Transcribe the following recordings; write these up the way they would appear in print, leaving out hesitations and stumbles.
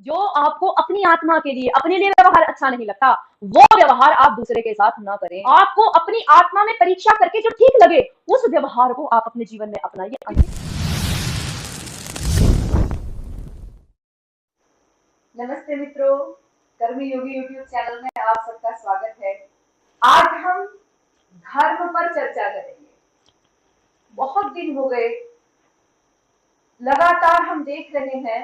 जो आपको अपनी आत्मा के लिए, अपने लिए व्यवहार अच्छा नहीं लगता, वो व्यवहार आप दूसरे के साथ ना करें। आपको अपनी आत्मा में परीक्षा करके जो ठीक लगे, उस व्यवहार को आप अपने जीवन में अपनाइए। नमस्ते मित्रों, कर्मी योगी यूट्यूब चैनल में आप सबका स्वागत है। आज हम धर्म पर चर्चा करेंगे। बहुत दिन हो गए, लगातार हम देख रहे हैं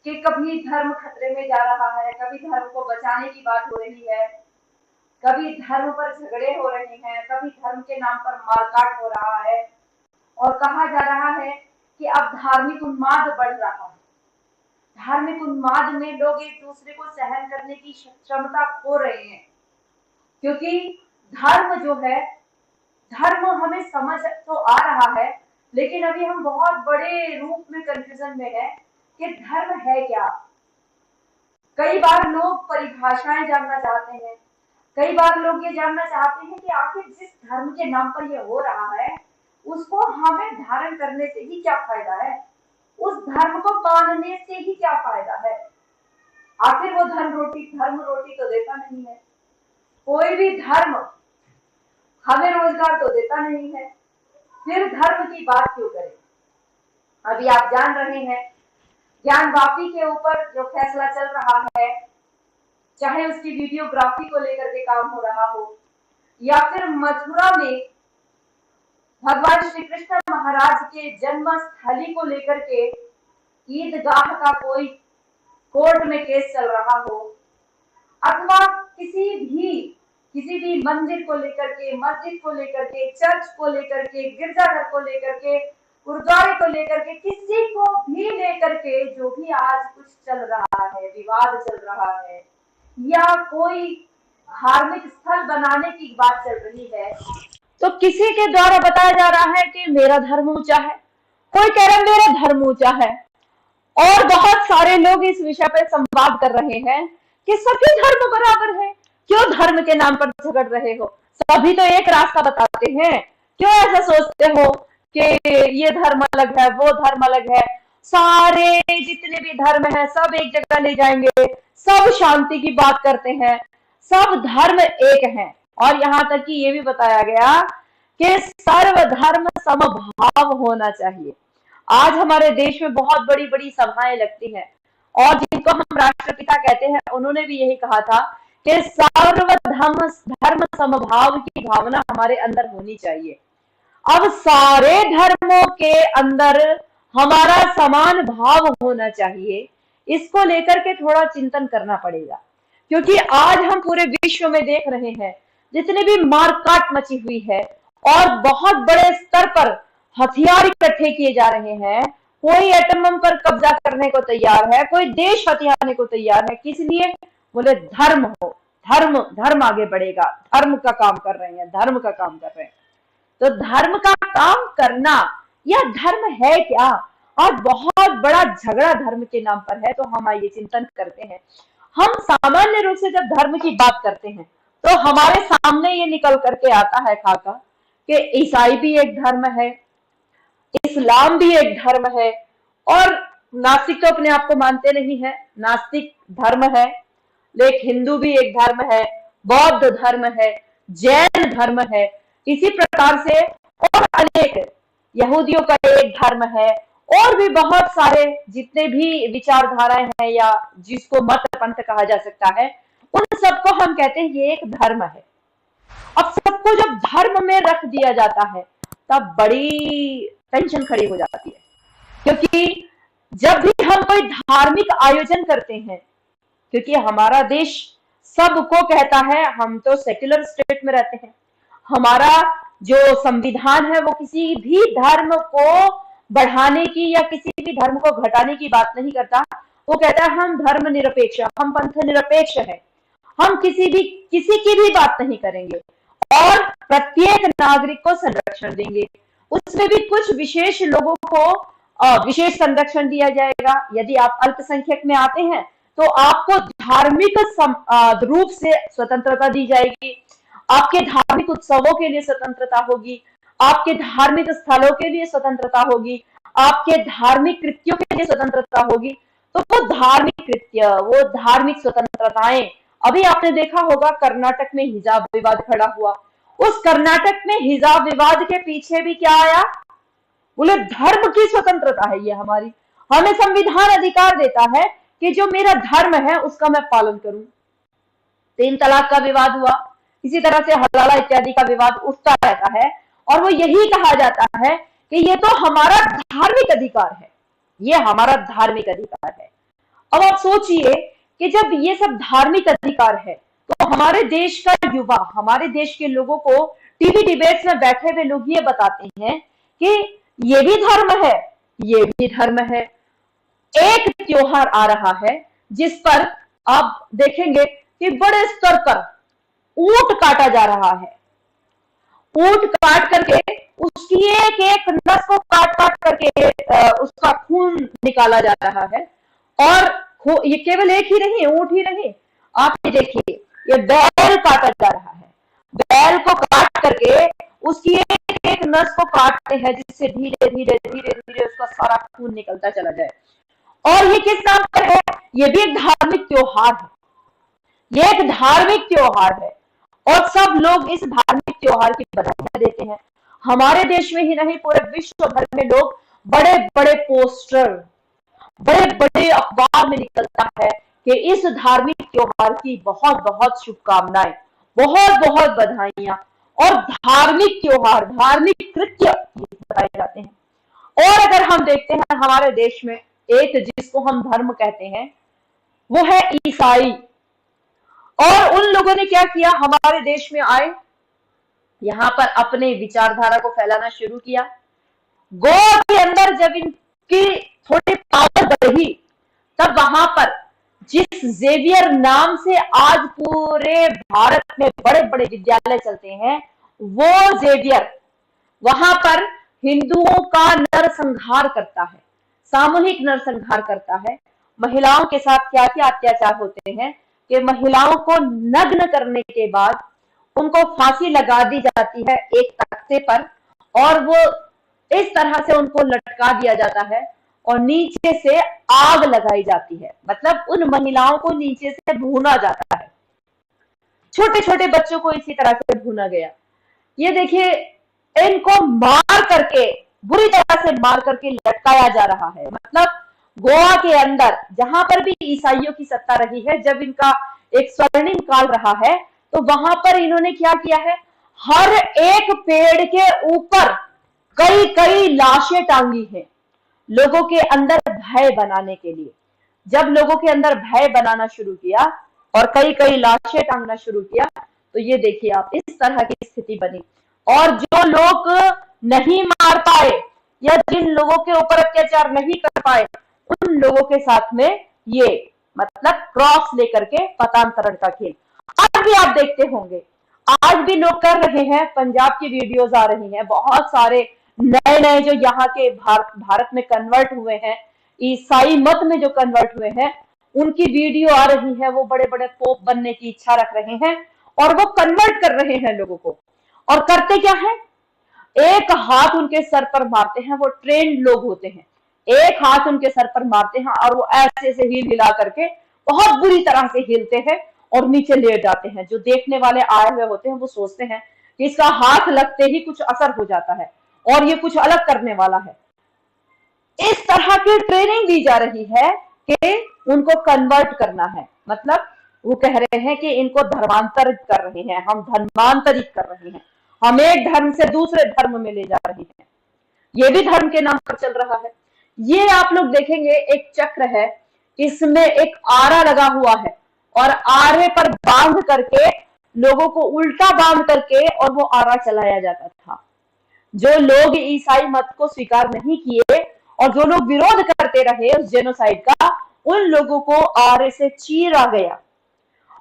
कि कभी धर्म खतरे में जा रहा है, कभी धर्म को बचाने की बात हो रही है, कभी धर्म पर झगड़े हो रहे हैं, कभी धर्म के नाम पर मारकाट हो रहा है और कहा जा रहा है कि अब धार्मिक उन्माद बढ़ रहा है। धार्मिक उन्माद में लोग एक दूसरे को सहन करने की क्षमता खो रहे हैं, क्योंकि धर्म जो है, धर्म हमें समझ तो आ रहा है, लेकिन अभी हम बहुत बड़े रूप में कंफ्यूजन में है कि धर्म है क्या। कई बार लोग परिभाषाएं जानना चाहते हैं, कई बार लोग ये जानना चाहते हैं कि आखिर जिस धर्म के नाम पर ये हो रहा है, उसको हमें धारण करने से ही क्या फायदा है, उस धर्म को मानने से ही क्या फायदा है। आखिर वो धर्म रोटी तो देता नहीं है, कोई भी धर्म हमें रोजगार तो देता नहीं है, फिर धर्म की बात क्यों करें। अभी आप जान रहे हैं, ज्ञानवापी के ऊपर जो फैसला चल रहा है, चाहे उसकी वीडियोग्राफी को लेकर के काम हो रहा हो, या फिर मथुरा में भगवान श्री कृष्ण महाराज के जन्म स्थली को लेकर के ईदगाह का कोई कोर्ट में केस चल रहा हो, अथवा किसी भी मंदिर को लेकर के, मस्जिद को लेकर के, चर्च को लेकर के, गिरजाघर को लेकर के, गुरुद्वारे को लेकर के, किसी को भी लेकर के जो भी आज कुछ चल रहा है, विवाद चल रहा है, या कोई धार्मिक स्थल बनाने की बात चल रही है, तो किसी के द्वारा बताया जा रहा है कि मेरा धर्म ऊंचा है, कोई कह रहा है मेरा धर्म ऊंचा है, और बहुत सारे लोग इस विषय पर संवाद कर रहे हैं कि सभी धर्म बराबर है, क्यों धर्म के नाम पर झगड़ रहे हो, सभी तो एक रास्ता बताते हैं, क्यों ऐसा सोचते हो कि ये धर्म अलग है, वो धर्म अलग है। सारे जितने भी धर्म है सब एक जगह ले जाएंगे, सब शांति की बात करते हैं, सब धर्म एक है। और यहाँ तक कि ये भी बताया गया कि सर्वधर्म समभाव होना चाहिए। आज हमारे देश में बहुत बड़ी बड़ी सभाएं लगती हैं, और जिनको हम राष्ट्रपिता कहते हैं, उन्होंने भी यही कहा था कि सर्वधर्म धर्म समभाव की भावना हमारे अंदर होनी चाहिए। अब सारे धर्मों के अंदर हमारा समान भाव होना चाहिए, इसको लेकर के थोड़ा चिंतन करना पड़ेगा, क्योंकि आज हम पूरे विश्व में देख रहे हैं जितने भी मारकाट मची हुई है और बहुत बड़े स्तर पर हथियार इकट्ठे किए जा रहे हैं। कोई एटम बम पर कब्जा करने को तैयार है, कोई देश हथियाने को तैयार है, किस लिए? बोले धर्म हो, धर्म धर्म आगे बढ़ेगा, धर्म का काम कर रहे हैं, धर्म का काम कर रहे हैं। तो धर्म का काम करना, यह धर्म है क्या? और बहुत बड़ा झगड़ा धर्म के नाम पर है। तो हम ये चिंतन करते हैं, हम सामान्य रूप से जब धर्म की बात करते हैं तो हमारे सामने ये निकल करके आता है खाका कि ईसाई भी एक धर्म है, इस्लाम भी एक धर्म है, और नास्तिक तो अपने आप को मानते नहीं है, नास्तिक धर्म है, लेकिन हिंदू भी एक धर्म है, बौद्ध धर्म है, जैन धर्म है, इसी प्रकार से और अनेक, यहूदियों का एक धर्म है, और भी बहुत सारे जितने भी विचारधाराएं हैं या जिसको मत पंथ कहा जा सकता है, उन सबको हम कहते हैं ये एक धर्म है। अब सबको जब धर्म में रख दिया जाता है तब बड़ी टेंशन खड़ी हो जाती है, क्योंकि जब भी हम कोई धार्मिक आयोजन करते हैं, क्योंकि हमारा देश सबको कहता है, हम तो सेक्युलर स्टेट में रहते हैं, हमारा जो संविधान है वो किसी भी धर्म को बढ़ाने की या किसी भी धर्म को घटाने की बात नहीं करता। वो कहता है हम धर्म निरपेक्ष, हम पंथ निरपेक्ष है, हम किसी की भी बात नहीं करेंगे और प्रत्येक नागरिक को संरक्षण देंगे। उसमें भी कुछ विशेष लोगों को विशेष संरक्षण दिया जाएगा। यदि आप अल्पसंख्यक में आते हैं तो आपको धार्मिक रूप से स्वतंत्रता दी जाएगी, आपके धार्मिक उत्सवों के लिए स्वतंत्रता होगी, आपके धार्मिक स्थलों के लिए स्वतंत्रता होगी, आपके धार्मिक कृत्यों के लिए स्वतंत्रता होगी। तो वो धार्मिक कृत्य, वो धार्मिक स्वतंत्रताएं, अभी आपने देखा होगा कर्नाटक में हिजाब विवाद खड़ा हुआ। उस कर्नाटक में हिजाब विवाद के पीछे भी क्या आया? बोले धर्म की स्वतंत्रता है ये हमारी, हमें संविधान अधिकार देता है कि जो मेरा धर्म है उसका मैं पालन करूं। 3 तलाक का विवाद हुआ, इसी तरह से हलाला इत्यादि का विवाद उठता रहता है, और वो यही कहा जाता है कि ये तो हमारा धार्मिक अधिकार है, ये हमारा धार्मिक अधिकार है। अब आप सोचिए कि जब ये सब धार्मिक अधिकार है, तो हमारे देश का युवा, हमारे देश के लोगों को टीवी डिबेट्स में बैठे हुए लोग ये बताते हैं कि ये भी धर्म है, ये भी धर्म है। एक त्योहार आ रहा है जिस पर आप देखेंगे कि बड़े स्तर पर ऊंट काटा जा रहा है, ऊंट काट करके उसकी एक एक नस को काट काट करके उसका खून निकाला जा रहा है। और ये केवल एक ही नहीं, ऊंट ही नहीं, आप ये देखिए, ये बैल काटा जा रहा है, बैल को काट करके उसकी एक एक नस को काटते हैं जिससे धीरे धीरे धीरे धीरे उसका सारा खून निकलता चला जाए। और ये किस नाम पर है? ये भी एक धार्मिक त्योहार है, ये एक धार्मिक त्योहार है, और सब लोग इस धार्मिक त्योहार की बधाई देते हैं। हमारे देश में ही नहीं, पूरे विश्व भर में लोग बड़े बड़े पोस्टर, बड़े बड़े अखबार में निकलता है कि इस धार्मिक त्योहार की बहुत बहुत शुभकामनाएं, बहुत बहुत बधाइयां, और धार्मिक त्योहार, धार्मिक कृत्य बताए जाते हैं। और अगर हम देखते हैं हमारे देश में एक जिसको हम धर्म कहते हैं, वो है ईसाई। और उन लोगों ने क्या किया? हमारे देश में आए, यहां पर अपने विचारधारा को फैलाना शुरू किया। गोवा के अंदर जब इनकी थोड़ी पावर बढ़ी, तब वहां पर जिस जेवियर नाम से आज पूरे भारत में बड़े बड़े विद्यालय चलते हैं, वो जेवियर वहां पर हिंदुओं का नरसंहार करता है, सामूहिक नरसंहार करता है। महिलाओं के साथ क्या क्या अत्याचार होते हैं कि महिलाओं को नग्न करने के बाद उनको फांसी लगा दी जाती है एक तख्ते पर, और वो इस तरह से उनको लटका दिया जाता है और नीचे से आग लगाई जाती है, मतलब उन महिलाओं को नीचे से भूना जाता है। छोटे छोटे बच्चों को इसी तरह से भूना गया। ये देखिए, इनको मार करके, बुरी तरह से मार करके लटकाया जा रहा है। मतलब गोवा के अंदर जहां पर भी ईसाइयों की सत्ता रही है, जब इनका एक स्वर्णिम काल रहा है, तो वहां पर इन्होंने क्या किया है? हर एक पेड़ के ऊपर कई कई लाशें टांगी हैं, लोगों के अंदर भय बनाने के लिए। जब लोगों के अंदर भय बनाना शुरू किया और कई कई लाशें टांगना शुरू किया, तो ये देखिए आप, इस तरह की स्थिति बनी। और जो लोग नहीं मार पाए या जिन लोगों के ऊपर अत्याचार नहीं कर पाए, उन लोगों के साथ में ये मतलब क्रॉस लेकर के पतांतरण का खेल। आज भी आप देखते होंगे, आज भी लोग कर रहे हैं। पंजाब की वीडियोस आ रही हैं, बहुत सारे नए नए जो यहाँ के भारत में कन्वर्ट हुए हैं, ईसाई मत में जो कन्वर्ट हुए हैं, उनकी वीडियो आ रही है। वो बड़े बड़े पोप बनने की इच्छा रख रहे हैं और वो कन्वर्ट कर रहे हैं लोगों को। और करते क्या है? एक हाथ उनके सर पर मारते हैं, वो ट्रेंड लोग होते हैं, एक हाथ उनके सर पर मारते हैं और वो ऐसे से हिल हिला करके बहुत बुरी तरह से हिलते हैं और नीचे लेट जाते हैं। जो देखने वाले आए हुए होते हैं वो सोचते हैं कि इसका हाथ लगते ही कुछ असर हो जाता है और ये कुछ अलग करने वाला है। इस तरह की ट्रेनिंग दी जा रही है कि उनको कन्वर्ट करना है। मतलब वो कह रहे हैं कि इनको धर्मांतरित कर रहे हैं, हम धर्मांतरित कर रहे हैं, हम एक धर्म से दूसरे धर्म में ले जा रहे हैं। ये भी धर्म के नाम पर चल रहा है। ये आप लोग देखेंगे, एक चक्र है, इसमें एक आरा लगा हुआ है और आरे पर बांध करके लोगों को उल्टा बांध करके और वो आरा चलाया जाता था। जो लोग ईसाई मत को स्वीकार नहीं किए और जो लोग विरोध करते रहे उस जेनोसाइड का, उन लोगों को आरे से चीरा गया।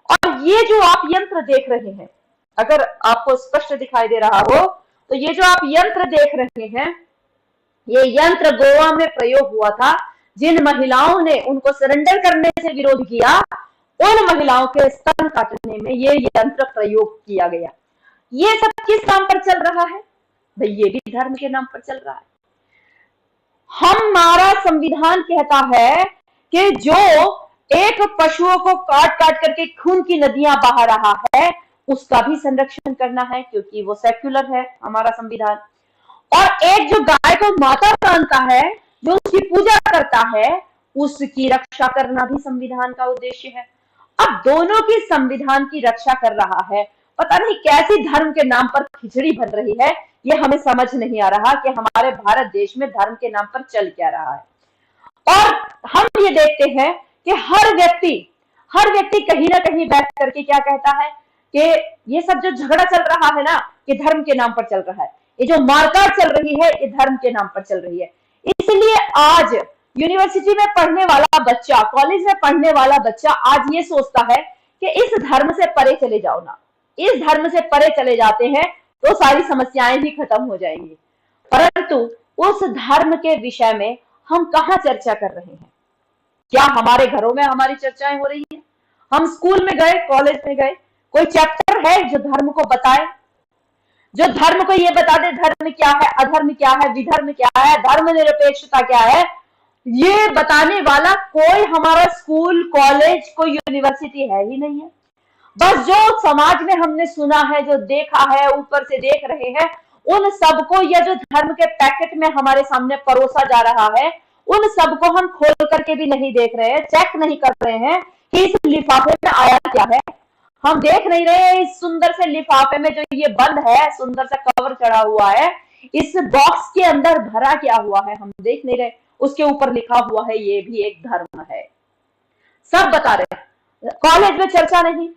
और ये जो आप यंत्र देख रहे हैं, अगर आपको स्पष्ट दिखाई दे रहा हो तो ये जो आप यंत्र देख रहे हैं, ये यंत्र गोवा में प्रयोग हुआ था। जिन महिलाओं ने उनको सरेंडर करने से विरोध किया, उन महिलाओं के स्तन काटने में ये यंत्र प्रयोग किया गया। ये सब किस नाम पर चल रहा है भाई? ये भी धर्म के नाम पर चल रहा है। हमारा संविधान कहता है कि जो एक पशुओं को काट काट करके खून की नदियां बहा रहा है, उसका भी संरक्षण करना है, क्योंकि वो सेक्युलर है हमारा संविधान। और एक जो गाय को माता मानता है, जो उसकी पूजा करता है, उसकी रक्षा करना भी संविधान का उद्देश्य है। अब दोनों की संविधान की रक्षा कर रहा है। पता नहीं कैसी धर्म के नाम पर खिचड़ी बन रही है, ये हमें समझ नहीं आ रहा कि हमारे भारत देश में धर्म के नाम पर चल क्या रहा है। और हम ये देखते हैं कि हर व्यक्ति कहीं ना कहीं बैठ करके क्या कहता है कि ये सब जो झगड़ा चल रहा है ना, ये धर्म के नाम पर चल रहा है, ये जो मारकाट चल रही है, ये धर्म के नाम पर चल रही है। इसलिए आज यूनिवर्सिटी में पढ़ने वाला बच्चा, कॉलेज में पढ़ने वाला बच्चा आज ये सोचता है कि इस धर्म से परे चले जाओ ना, इस धर्म से परे चले जाते हैं तो सारी समस्याएं भी खत्म हो जाएंगी। परंतु उस धर्म के विषय में हम कहाँ चर्चा कर रहे हैं? क्या हमारे घरों में हमारी चर्चाएं हो रही है? हम स्कूल में गए, कॉलेज में गए, कोई चैप्टर है जो धर्म को बताए, जो धर्म को ये बता दे धर्म क्या है, अधर्म क्या है, विधर्म क्या है, धर्मनिरपेक्षता क्या है, ये बताने वाला कोई हमारा स्कूल, कॉलेज, कोई यूनिवर्सिटी है ही नहीं है। बस जो समाज में हमने सुना है, जो देखा है, ऊपर से देख रहे हैं, उन सबको, या जो धर्म के पैकेट में हमारे सामने परोसा जा रहा है, उन सबको हम खोल करके भी नहीं देख रहे हैं, चेक नहीं कर रहे हैं कि इस लिफाफे में आया क्या है। हम देख नहीं रहे इस सुंदर से लिफाफे में जो ये बंद है, सुंदर सा कवर चढ़ा हुआ है, इस बॉक्स के अंदर भरा क्या हुआ है हम देख नहीं रहे। उसके ऊपर लिखा हुआ है ये भी एक धर्म है, सब बता रहे हैं। कॉलेज में चर्चा नहीं।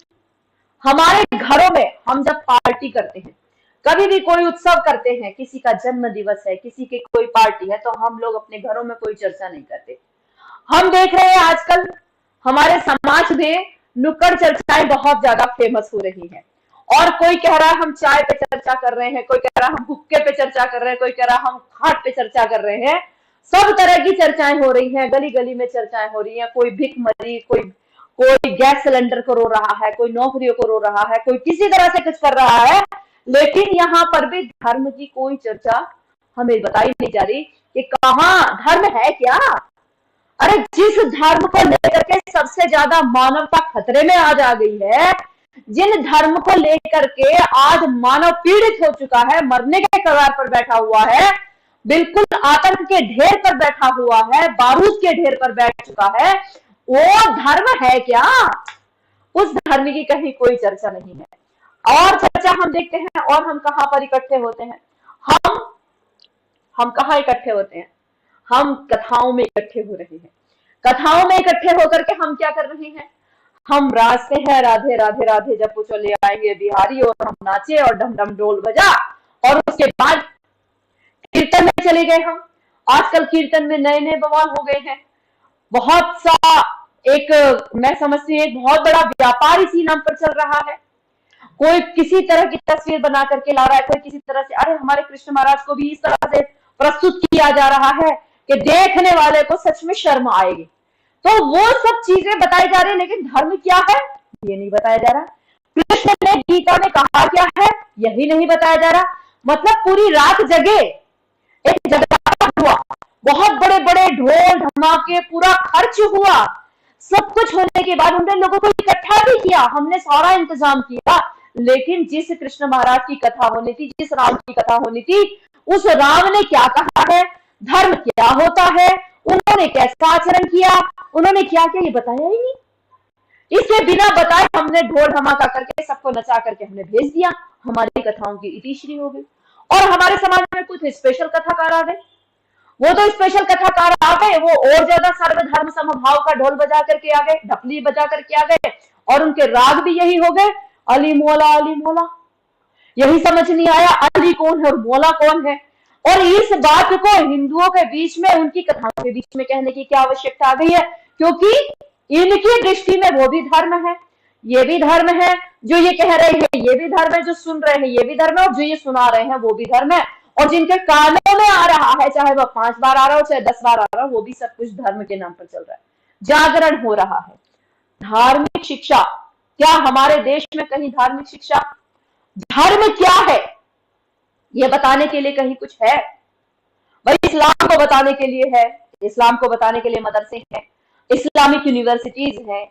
हमारे घरों में हम जब पार्टी करते हैं, कभी भी कोई उत्सव करते हैं, किसी का जन्म दिवस है, किसी की कोई पार्टी है, तो हम लोग अपने घरों में कोई चर्चा नहीं करते। हम देख रहे हैं आजकल हमारे समाज में नुक्कड़ चर्चाएं बहुत ज्यादा फेमस हो रही हैं। और कोई कह रहा है हम चाय पे चर्चा कर रहे हैं, कोई कह रहा है हम हुक्के पे चर्चा कर रहे हैं, कोई कह रहा है हम खाट पे चर्चा कर रहे हैं। सब तरह की चर्चाएं हो रही हैं, गली गली में चर्चाएं हो रही हैं। कोई भिखमंगी, कोई कोई गैस सिलेंडर को रो रहा है, कोई नौकरियों को रो रहा है, कोई किसी तरह से कुछ कर रहा है। लेकिन यहाँ पर भी धर्म की कोई चर्चा हमें बताई नहीं जा रही कि कहाँ धर्म है क्या। अरे जिस धर्म को लेकर के सबसे ज्यादा मानवता खतरे में आज आ गई है, जिन धर्म को लेकर के आज मानव पीड़ित हो चुका है, मरने के कगार पर बैठा हुआ है, बिल्कुल आतंक के ढेर पर बैठा हुआ है, बारूद के ढेर पर बैठ चुका है, वो धर्म है क्या? उस धर्म की कहीं कोई चर्चा नहीं है। और चर्चा हम देखते हैं, और हम कहां पर इकट्ठे होते हैं? हम कहां इकट्ठे होते हैं? हम कथाओं में इकट्ठे हो रहे हैं। कथाओं में इकट्ठे होकर के हम क्या कर रहे हैं? हम रास्ते हैं राधे राधे राधे जब चले आएंगे बिहारी, और हम नाचे और डम डम डोल बजा, और उसके बाद कीर्तन में चले गए हम। आजकल कीर्तन में नए नए बवाल हो गए हैं। बहुत सा एक, मैं समझती हूँ, एक बहुत बड़ा व्यापार इसी नाम पर चल रहा है। कोई किसी तरह की तस्वीर बना करके ला रहा है, कोई किसी तरह से, अरे हमारे कृष्ण महाराज को भी इस तरह से प्रस्तुत किया जा रहा है कि देखने वाले को सच में शर्म आएगी। तो वो सब चीजें बताई जा रही है, लेकिन धर्म क्या है ये नहीं बताया जा रहा। कृष्ण ने गीता में कहा क्या है यही नहीं बताया जा रहा। मतलब पूरी रात जगे, एक जगराता हुआ, बहुत बड़े बड़े ढोल धमाके, पूरा खर्च हुआ, सब कुछ होने के बाद हमने लोगों को इकट्ठा भी किया, हमने सारा इंतजाम किया, लेकिन जिस कृष्ण महाराज की कथा होनी थी, जिस राम की कथा होनी थी, उस राम ने क्या कहा है, धर्म क्या होता है, उन्होंने कैसा आचरण किया, उन्होंने क्या किया, ये बताया ही नहीं। इसके बिना बताए हमने ढोल धमाका करके सबको नचा करके हमने भेज दिया, हमारी कथाओं की इतिश्री हो गई। और हमारे समाज में कुछ स्पेशल कथाकार आ गए, वो तो स्पेशल कथाकार आ गए, वो और ज्यादा सर्वधर्म समभाव का ढोल बजा करके आ गए, ढपली बजा करके आ गए, और उनके राग भी यही हो गए, अली मौला अली मौला। यही समझ नहीं आया अली कौन है और मौला कौन है। और इस बात को हिंदुओं के बीच में, उनकी कथाओं के बीच में कहने की क्या आवश्यकता आ गई है? क्योंकि इनकी दृष्टि में वो भी धर्म है, ये भी धर्म है, जो ये कह रहे हैं ये भी धर्म है, जो सुन रहे हैं ये भी धर्म है, और जो ये सुना रहे हैं वो भी धर्म है, और जिनके कानों में आ रहा है, चाहे वह 5 बार आ रहा हो चाहे 10 बार आ रहा हो, वो भी सब कुछ धर्म के नाम पर चल रहा है। जागरण हो रहा है। धार्मिक शिक्षा, क्या हमारे देश में कहीं धार्मिक शिक्षा, धर्म क्या है ये बताने के लिए कहीं कुछ है? भाई इस्लाम को बताने के लिए है, इस्लाम को बताने के लिए मदरसे हैं, इस्लामिक यूनिवर्सिटीज हैं।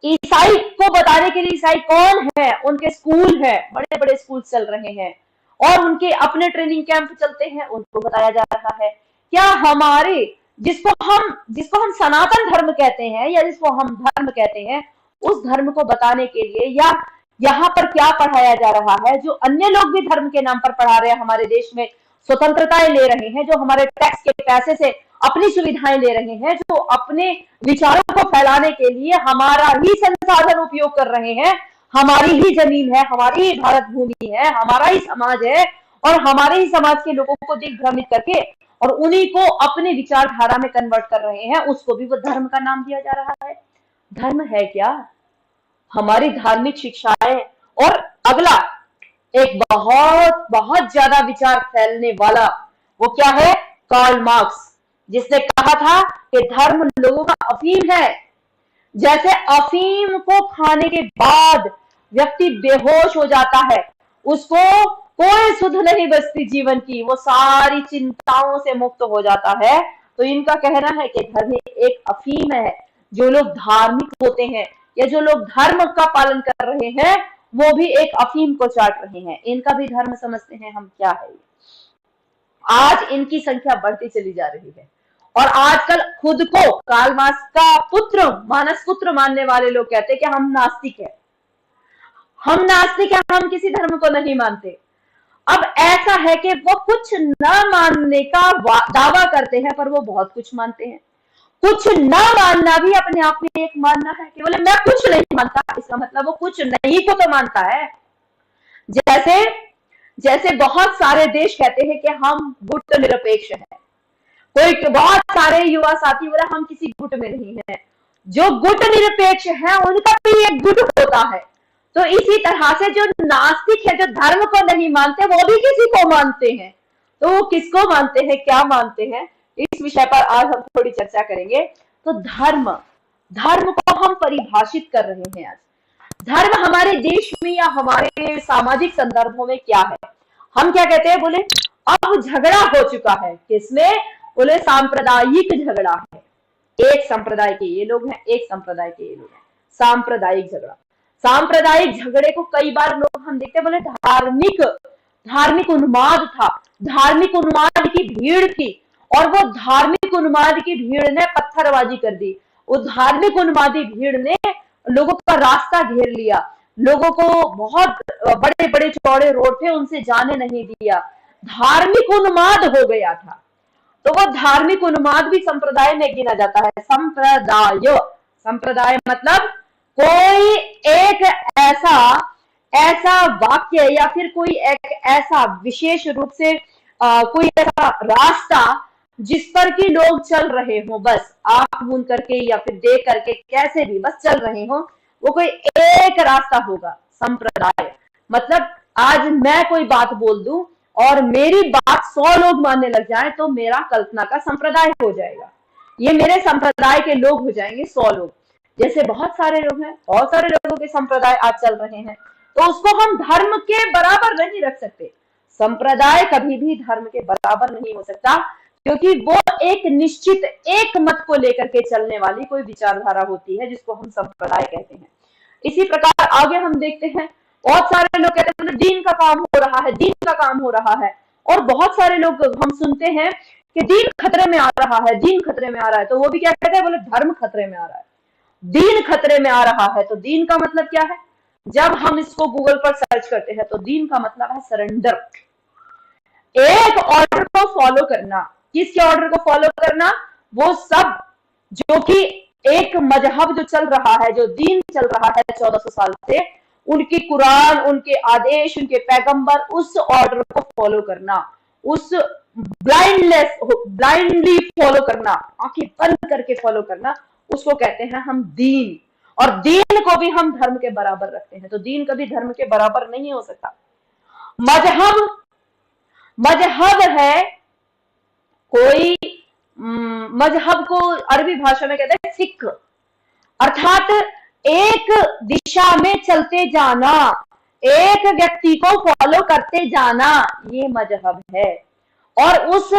ईसाई को बताने के लिए ईसाई कौन है, उनके स्कूल है, बड़े बड़े स्कूल चल रहे हैं और उनके अपने ट्रेनिंग कैंप चलते हैं, उनको बताया जा रहा है। क्या हमारे जिसको हम सनातन धर्म कहते हैं या जिसको हम धर्म कहते हैं, उस धर्म को बताने के लिए या यहाँ पर क्या पढ़ाया जा रहा है, जो अन्य लोग भी धर्म के नाम पर पढ़ा रहे हैं, हमारे देश में स्वतंत्रताएं ले रहे हैं, जो हमारे टैक्स के पैसे से अपनी सुविधाएं ले रहे हैं, जो अपने विचारों को फैलाने के लिए हमारा ही संसाधन उपयोग कर रहे हैं, हमारी ही जमीन है, हमारी ही भारत भूमि है, हमारा ही समाज है, और हमारे ही समाज के लोगों को दिग्भ्रमित करके और उन्हीं को अपने विचारधारा में कन्वर्ट कर रहे हैं, उसको भी वो धर्म का नाम दिया जा रहा है। धर्म है क्या? हमारी धार्मिक शिक्षाएं। और अगला एक बहुत बहुत ज्यादा विचार फैलने वाला, वो क्या है? कार्ल मार्क्स, जिसने कहा था कि धर्म लोगों का अफीम है। जैसे अफीम को खाने के बाद व्यक्ति बेहोश हो जाता है, उसको कोई सुध नहीं बचती जीवन की, वो सारी चिंताओं से मुक्त हो जाता है, तो इनका कहना है कि धर्म एक अफीम है। जो लोग धार्मिक होते हैं या जो लोग धर्म का पालन कर रहे हैं, वो भी एक अफीम को चाट रहे हैं। इनका भी धर्म समझते हैं हम क्या है। आज इनकी संख्या बढ़ती चली जा रही है और आजकल खुद को कार्ल मार्क्स का पुत्र, मानस पुत्र मानने वाले लोग कहते हैं कि हम नास्तिक है, हम नास्तिक है, हम किसी धर्म को नहीं मानते। अब ऐसा है कि वो कुछ न मानने का दावा करते हैं, पर वो बहुत कुछ मानते हैं। कुछ न मानना भी अपने आप में एक मानना है कि बोले मैं कुछ नहीं मानता, इसका मतलब वो कुछ नहीं को तो मानता है। जैसे बहुत सारे देश कहते हैं कि हम गुट निरपेक्ष हैं, कोई बहुत सारे युवा साथी बोला हम किसी गुट में नहीं है। जो गुट निरपेक्ष है उनका भी एक गुट होता है। तो इसी तरह से जो नास्तिक है, जो धर्म को नहीं मानते, वो भी किसी को मानते हैं। तो वो किसको मानते हैं, क्या मानते हैं, इस विषय पर आज हम थोड़ी चर्चा करेंगे। तो धर्म को हम परिभाषित कर रहे हैं। आज धर्म हमारे देश में या हमारे सामाजिक संदर्भों में क्या है? हम क्या कहते हैं? बोले अब झगड़ा हो चुका है। किसमें? बोले सांप्रदायिक झगड़ा है। एक संप्रदाय के ये लोग हैं, एक संप्रदाय के ये लोग हैं। सांप्रदायिक झगड़ा। सांप्रदायिक झगड़े को कई बार लोग हम देखते हैं, बोले धार्मिक उन्माद था, धार्मिक उन्माद की भीड़ थी और वो धार्मिक उन्माद की भीड़ ने पत्थरबाजी कर दी। वो धार्मिक उन्मादी भीड़ ने लोगों का रास्ता घेर लिया, लोगों को बहुत बड़े बड़े चौड़े रोड थे, उनसे जाने नहीं दिया। धार्मिक उन्माद हो गया था। तो वो धार्मिक उन्माद भी संप्रदाय में गिना जाता है। संप्रदाय मतलब कोई एक ऐसा वाक्य या फिर कोई एक ऐसा विशेष रूप से कोई ऐसा रास्ता जिस पर कि लोग चल रहे हो, बस आंख मूंद करके या फिर देख करके कैसे भी बस चल रहे हो, वो कोई एक रास्ता होगा। संप्रदाय मतलब आज मैं कोई बात बोल दूं और मेरी बात 100 लोग मानने लग जाएं तो मेरा कल्पना का संप्रदाय हो जाएगा। ये मेरे संप्रदाय के लोग हो जाएंगे 100 लोग। जैसे बहुत सारे लोग हैं, बहुत सारे लोगों के संप्रदाय आज चल रहे हैं, तो उसको हम धर्म के बराबर नहीं रख सकते। संप्रदाय कभी भी धर्म के बराबर नहीं हो सकता, क्योंकि वो एक निश्चित एक मत को लेकर के चलने वाली कोई विचारधारा होती है, जिसको हम संप्रदाय कहते हैं। इसी प्रकार आगे हम देखते हैं, बहुत सारे लोग कहते हैं दीन का काम हो रहा है, दीन का काम हो रहा है, और बहुत सारे लोग हम सुनते हैं कि दीन खतरे में आ रहा है, दीन खतरे में आ रहा है, तो वो भी क्या कहते हैं? बोले धर्म खतरे में आ रहा है, दीन खतरे में आ रहा है। तो दीन का मतलब क्या है? जब हम इसको गूगल पर सर्च करते हैं तो दीन का मतलब है सरेंडर, एक ऑर्डर को फॉलो करना। किसके ऑर्डर को फॉलो करना? वो सब जो कि एक मजहब जो चल रहा है, जो दीन चल रहा है 1400 साल से, उनकी कुरान, उनके आदेश, उनके पैगंबर, उस ऑर्डर को फॉलो करना, उस ब्लाइंडली फॉलो करना, आंखें बंद करके फॉलो करना, उसको कहते हैं हम दीन। और दीन को भी हम धर्म के बराबर रखते हैं। तो दीन कभी धर्म के बराबर नहीं हो सकता। मजहब है कोई, मजहब को अरबी भाषा में कहते हैं सिख, अर्थात एक दिशा में चलते जाना, एक व्यक्ति को फॉलो करते जाना, ये मजहब है। और उस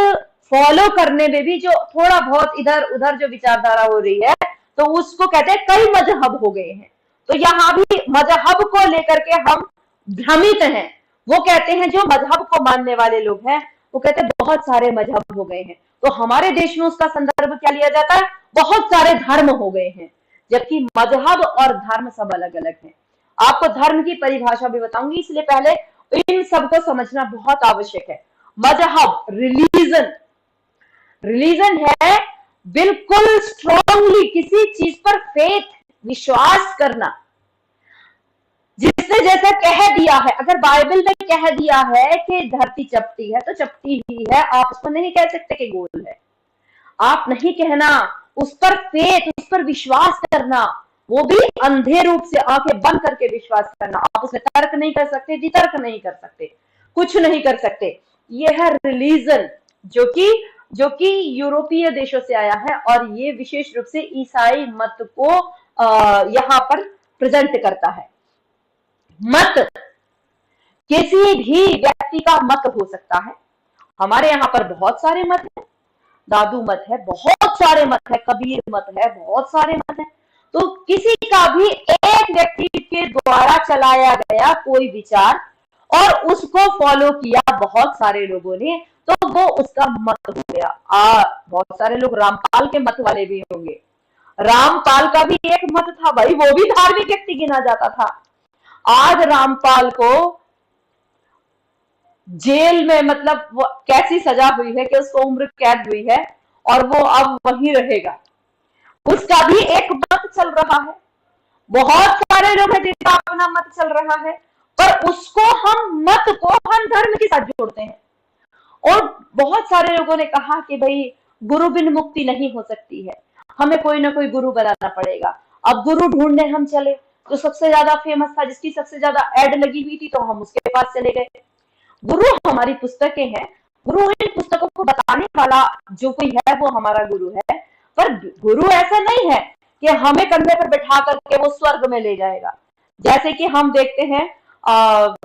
फॉलो करने में भी जो थोड़ा बहुत इधर उधर जो विचारधारा हो रही है, तो उसको कहते हैं कई मजहब हो गए हैं। तो यहाँ भी मजहब को लेकर के हम भ्रमित हैं। वो कहते हैं जो मजहब को मानने वाले लोग हैं, वो कहते हैं बहुत सारे मजहब हो गए हैं। तो हमारे देश में उसका संदर्भ क्या लिया जाता है? बहुत सारे धर्म हो गए हैं, जबकि मजहब और धर्म सब अलग अलग हैं। आपको धर्म की परिभाषा भी बताऊंगी, इसलिए पहले इन सबको समझना बहुत आवश्यक है। मजहब, रिलीजन, रिलीजन है बिल्कुल स्ट्रांगली किसी चीज पर फेथ, विश्वास करना। जिसने जैसा कह दिया है, अगर बाइबल में कह दिया है कि धरती चपटी है तो चपटी ही है, आप उसको नहीं कह सकते कि गोल है। आप नहीं कहना, उस पर फेथ, उस पर विश्वास करना, वो भी अंधे रूप से आंखें बंद करके विश्वास करना। आप उसमें तर्क नहीं कर सकते, वितर्क नहीं कर सकते, कुछ नहीं कर सकते। ये है रिलीजन, जो कि यूरोपीय देशों से आया है, और ये विशेष रूप से ईसाई मत को यहाँ पर प्रेजेंट करता है। मत किसी भी व्यक्ति का मत हो सकता है। हमारे यहाँ पर बहुत सारे मत हैं, दादू मत है, बहुत सारे मत है, कबीर मत है, बहुत सारे मत है। तो किसी का भी एक व्यक्ति के द्वारा चलाया गया कोई विचार और उसको फॉलो किया बहुत सारे लोगों ने, तो वो उसका मत हो गया। बहुत सारे लोग रामपाल के मत वाले भी होंगे। रामपाल का भी एक मत था भाई, वो भी धार्मिक व्यक्ति गिना जाता था। आज रामपाल को जेल में, मतलब वो कैसी सजा हुई है कि उसको उम्र कैद हुई है और वो अब वहीं रहेगा। उसका भी एक मत चल रहा है। बहुत सारे लोग हैं जिनका अपना मत चल रहा है, पर उसको मत को हम धर्म के साथ जोड़ते हैं। और बहुत सारे लोगों ने कहा कि भाई गुरु बिन मुक्ति नहीं हो सकती है, हमें कोई ना कोई गुरु बनाना पड़ेगा। अब गुरु ढूंढने हम चले, जो सबसे ज्यादा फेमस था, जिसकी सबसे ज्यादा एड लगी हुई थी, तो हम उसके पास चले गए। गुरु हमारी पुस्तकें हैं, गुरु इन पुस्तकों को बताने वाला जो कोई है वो हमारा गुरु है। पर गुरु ऐसा नहीं है कि हमें कंधे पर बैठा करके वो स्वर्ग में ले जाएगा। जैसे कि हम देखते हैं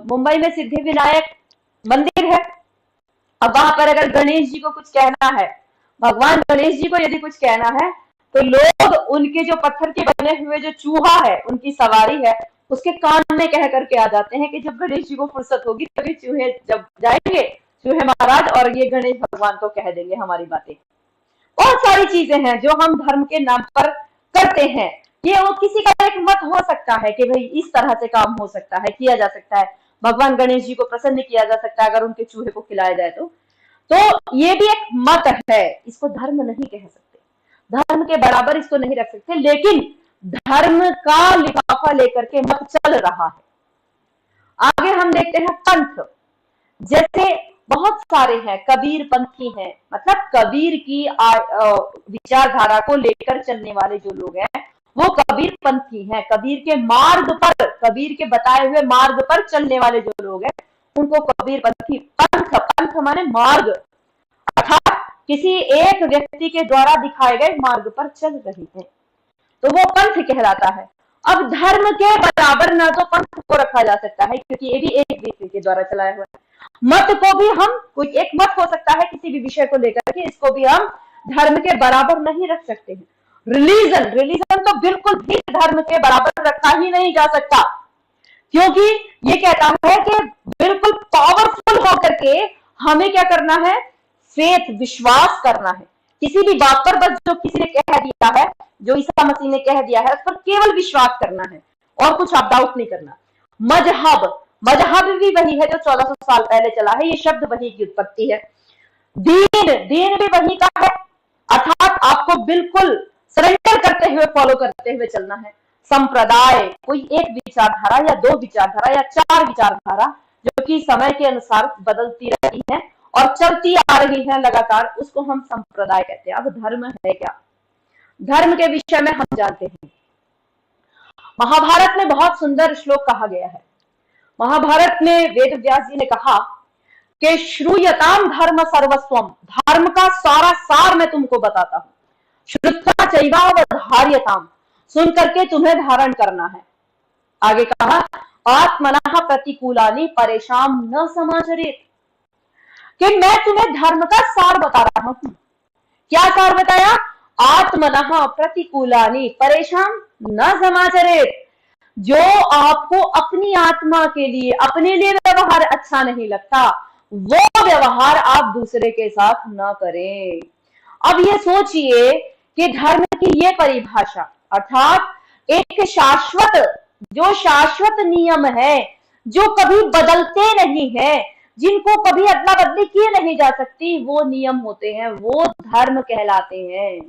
मुंबई में सिद्धि विनायक मंदिर है। अब वहां पर अगर गणेश जी को कुछ कहना है, भगवान गणेश जी को यदि कुछ कहना है, तो लोग उनके जो पत्थर के बने हुए जो चूहा है, उनकी सवारी है, उसके कान में कह करके आ जाते हैं कि जब गणेश जी को फुर्सत होगी तभी चूहे जब जाएंगे, चूहे महाराज, और ये गणेश भगवान को कह देंगे हमारी बातें। बहुत सारी चीजें हैं जो हम धर्म के नाम पर करते हैं। ये वो किसी का एक मत हो सकता है कि भाई इस तरह से काम हो सकता है, किया जा सकता है, भगवान गणेश जी को प्रसन्न किया जा सकता है अगर उनके चूहे को खिलाया जाए तो ये भी एक मत है। इसको धर्म नहीं कह सकते, धर्म के बराबर इसको नहीं रख सकते, लेकिन धर्म का लिफाफा लेकर के मत चल रहा है। आगे हम देखते हैं पंथ। जैसे बहुत सारे हैं, कबीर पंथी हैं, मतलब कबीर की विचारधारा को लेकर चलने वाले जो लोग हैं वो कबीर पंथी हैं। कबीर के मार्ग पर, कबीर के बताए हुए मार्ग पर चलने वाले जो लोग हैं उनको कबीर पंथी। पंथ माने मार्ग, अर्थात किसी एक व्यक्ति के द्वारा दिखाए गए मार्ग पर चल रहे हैं, तो वो पंथ कहलाता है। अब धर्म के बराबर ना तो पंथ को रखा जा सकता है, क्योंकि ये भी एक व्यक्ति के द्वारा चलाया हुआ है। मत को भी हम, कोई एक मत हो सकता है किसी भी विषय को लेकर के, इसको भी हम धर्म के बराबर नहीं रख सकते हैं। रिलीजन तो बिल्कुल भी धर्म के बराबर रखा ही नहीं जा सकता, क्योंकि ये कहता है कि बिल्कुल पावरफुल होकर के हमें क्या करना है, फेथ, विश्वास करना है। किसी भी बात पर बस जो किसी ने कह दिया है, जो ईसा मसीह ने कह दिया है, उस पर केवल विश्वास करना है और कुछ आप डाउट नहीं करना। मजहब भी वही है जो 1400 साल पहले चला है, ये शब्द वही की उत्पत्ति है। दीन भी वही का है, अर्थात आपको बिल्कुल सरेंडर करते हुए, फॉलो करते हुए चलना है। संप्रदाय कोई एक विचारधारा या दो विचारधारा या चार विचारधारा जो कि समय के अनुसार बदलती रहती है और चलती आ रही है लगातार, उसको हम संप्रदाय कहते हैं। अब धर्म है क्या? धर्म के विषय में हम जानते हैं, महाभारत में बहुत सुंदर श्लोक कहा गया है। महाभारत में वेद व्यास जी ने कहा कि श्रूयताम धर्म सर्वस्वम, धर्म का सारा सार मैं तुमको बताता हूं। श्रुत्वा चैवावधार्यताम, सुन करके तुम्हें धारण करना है। आगे कहा आत्मनः प्रतिकूलानि परेशान न समाचरेत, कि मैं तुम्हें धर्म का सार बता रहा हूं। क्या सार बताया? आत्मनः प्रतिकूलानि परेशान न समाचरेत। जो आपको अपनी आत्मा के लिए, अपने लिए व्यवहार अच्छा नहीं लगता, वो व्यवहार आप दूसरे के साथ न करें। अब ये सोचिए कि धर्म की ये परिभाषा, अर्थात एक शाश्वत, जो शाश्वत नियम है, जो कभी बदलते नहीं है, जिनको कभी अदला बदली किए नहीं जा सकती, वो नियम होते हैं, वो धर्म कहलाते हैं।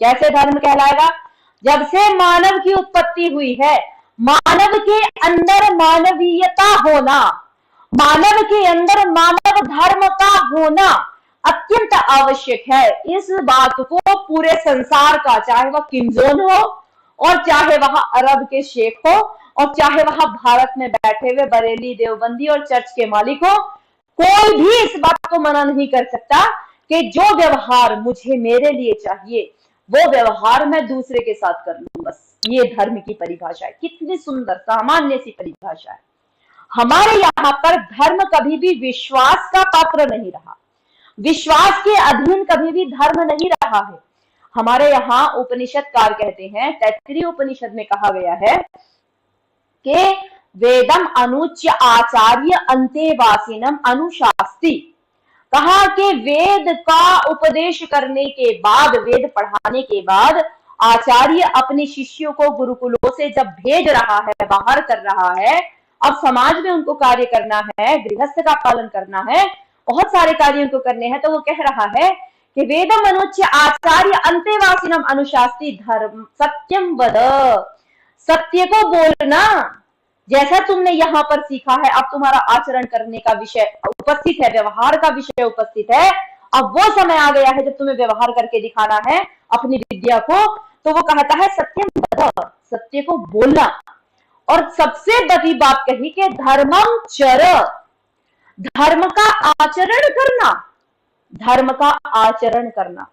कैसे धर्म कहलाएगा? जब से मानव की उत्पत्ति हुई है, मानव के अंदर मानवीयता होना, मानव के अंदर मानव धर्म का होना अत्यंत आवश्यक है। इस बात को पूरे संसार का, चाहे वह किमजोन हो और चाहे वह अरब के शेख हो और चाहे वह भारत में बैठे हुए बरेली, देवबंदी और चर्च के मालिक हो, कोई भी इस बात को मना नहीं कर सकता कि जो व्यवहार मुझे मेरे लिए चाहिए वो व्यवहार मैं दूसरे के साथ कर लूं। बस ये धर्म की परिभाषा है। कितनी सुंदर सामान्य सी परिभाषा है। हमारे यहाँ पर धर्म कभी भी विश्वास का पात्र नहीं रहा, विश्वास के अधीन कभी भी धर्म नहीं रहा है। हमारे यहाँ उपनिषदकार कहते हैं, तैत्तिरीय उपनिषद में कहा गया है कि वेदम अनुच्य आचार्य अंतेवासिनम अनुशास्ति। कहा कि वेद का उपदेश करने के बाद, वेद पढ़ाने के बाद आचार्य अपने शिष्यों को गुरुकुलों से जब भेज रहा है, बाहर कर रहा है, अब समाज में उनको कार्य करना है, गृहस्थ का पालन करना है, बहुत सारे कार्य उनको करने हैं, तो वो कह रहा है कि वेदम अनुच्य आचार्य अंतेवासिनम अनुशास्ति धर्म सत्यम वद। सत्य को बोलना, जैसा तुमने यहाँ पर सीखा है, अब तुम्हारा आचरण करने का विषय उपस्थित है, व्यवहार का विषय उपस्थित है। अब वो समय आ गया है जब तुम्हें व्यवहार करके दिखाना है अपनी विद्या को। तो वो कहता है सत्यम वद, सत्य को बोलना। और सबसे बड़ी बात कही कि धर्मम चर, धर्म का आचरण करना, धर्म का आचरण करना।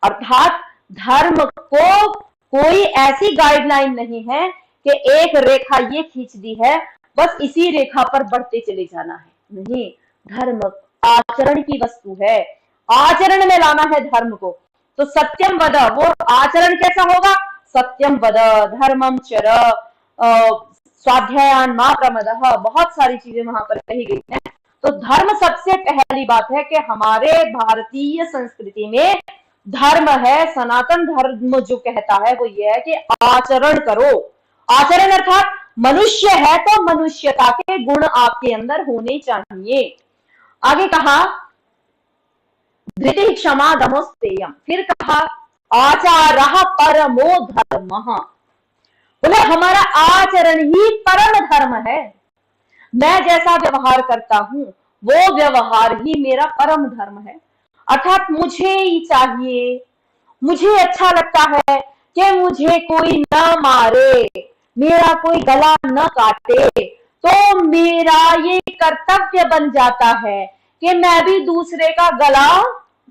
अर्थात धर्म को कोई ऐसी गाइडलाइन नहीं है कि एक रेखा ये खींच दी है, बस इसी रेखा पर बढ़ते चले जाना है। नहीं, धर्म आचरण की वस्तु है, आचरण में लाना है धर्म को। तो सत्यम वद, वो आचरण कैसा होगा? सत्यम वद, धर्मम चर, स्वाध्यायान मा प्रमदः, बहुत सारी चीजें वहां पर कही गई हैं। तो धर्म सबसे पहली बात है कि हमारे भारतीय संस्कृति में धर्म है, सनातन धर्म जो कहता है वो ये है कि आचरण करो। आचरण अर्थात मनुष्य है तो मनुष्यता के गुण आपके अंदर होने चाहिए। आगे कहा धृति क्षमा दमोस्तेयम, फिर कहा आचारः परमो धर्मः। बोले हमारा आचरण ही परम धर्म है। मैं जैसा व्यवहार करता हूं वो व्यवहार ही मेरा परम धर्म है। अर्थात मुझे ही चाहिए, मुझे अच्छा लगता है कि मुझे कोई ना मारे, मेरा कोई गला न काटे, तो मेरा ये कर्तव्य बन जाता है कि मैं भी दूसरे का गला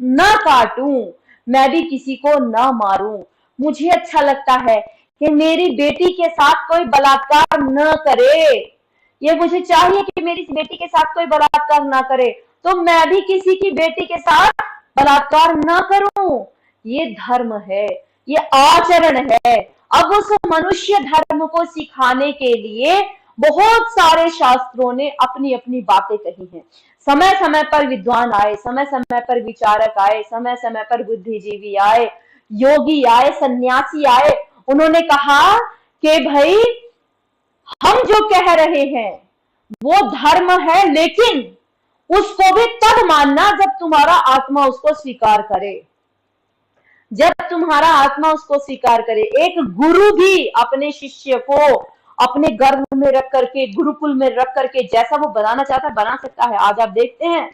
न काटूं, मैं भी किसी को न मारूं। मुझे अच्छा लगता है कि मेरी बेटी के साथ कोई बलात्कार न करे, ये मुझे चाहिए कि मेरी बेटी के साथ कोई बलात्कार ना करे, तो मैं भी किसी की बेटी के साथ बलात्कार न करूं। ये धर्म है, ये आचरण है। अब उस मनुष्य धर्म को सिखाने के लिए बहुत सारे शास्त्रों ने अपनी अपनी बातें कही हैं। समय समय पर विद्वान आए, समय समय पर विचारक आए, समय समय पर बुद्धिजीवी आए, योगी आए, सन्यासी आए। उन्होंने कहा कि भाई हम जो कह रहे हैं वो धर्म है, लेकिन उसको भी तब मानना जब तुम्हारा आत्मा उसको स्वीकार करे, जब तुम्हारा आत्मा उसको स्वीकार करे। एक गुरु भी अपने शिष्य को अपने गर्भ में रख करके, गुरुकुल में रख करके जैसा वो बनाना चाहता है बना सकता है। आज आप देखते हैं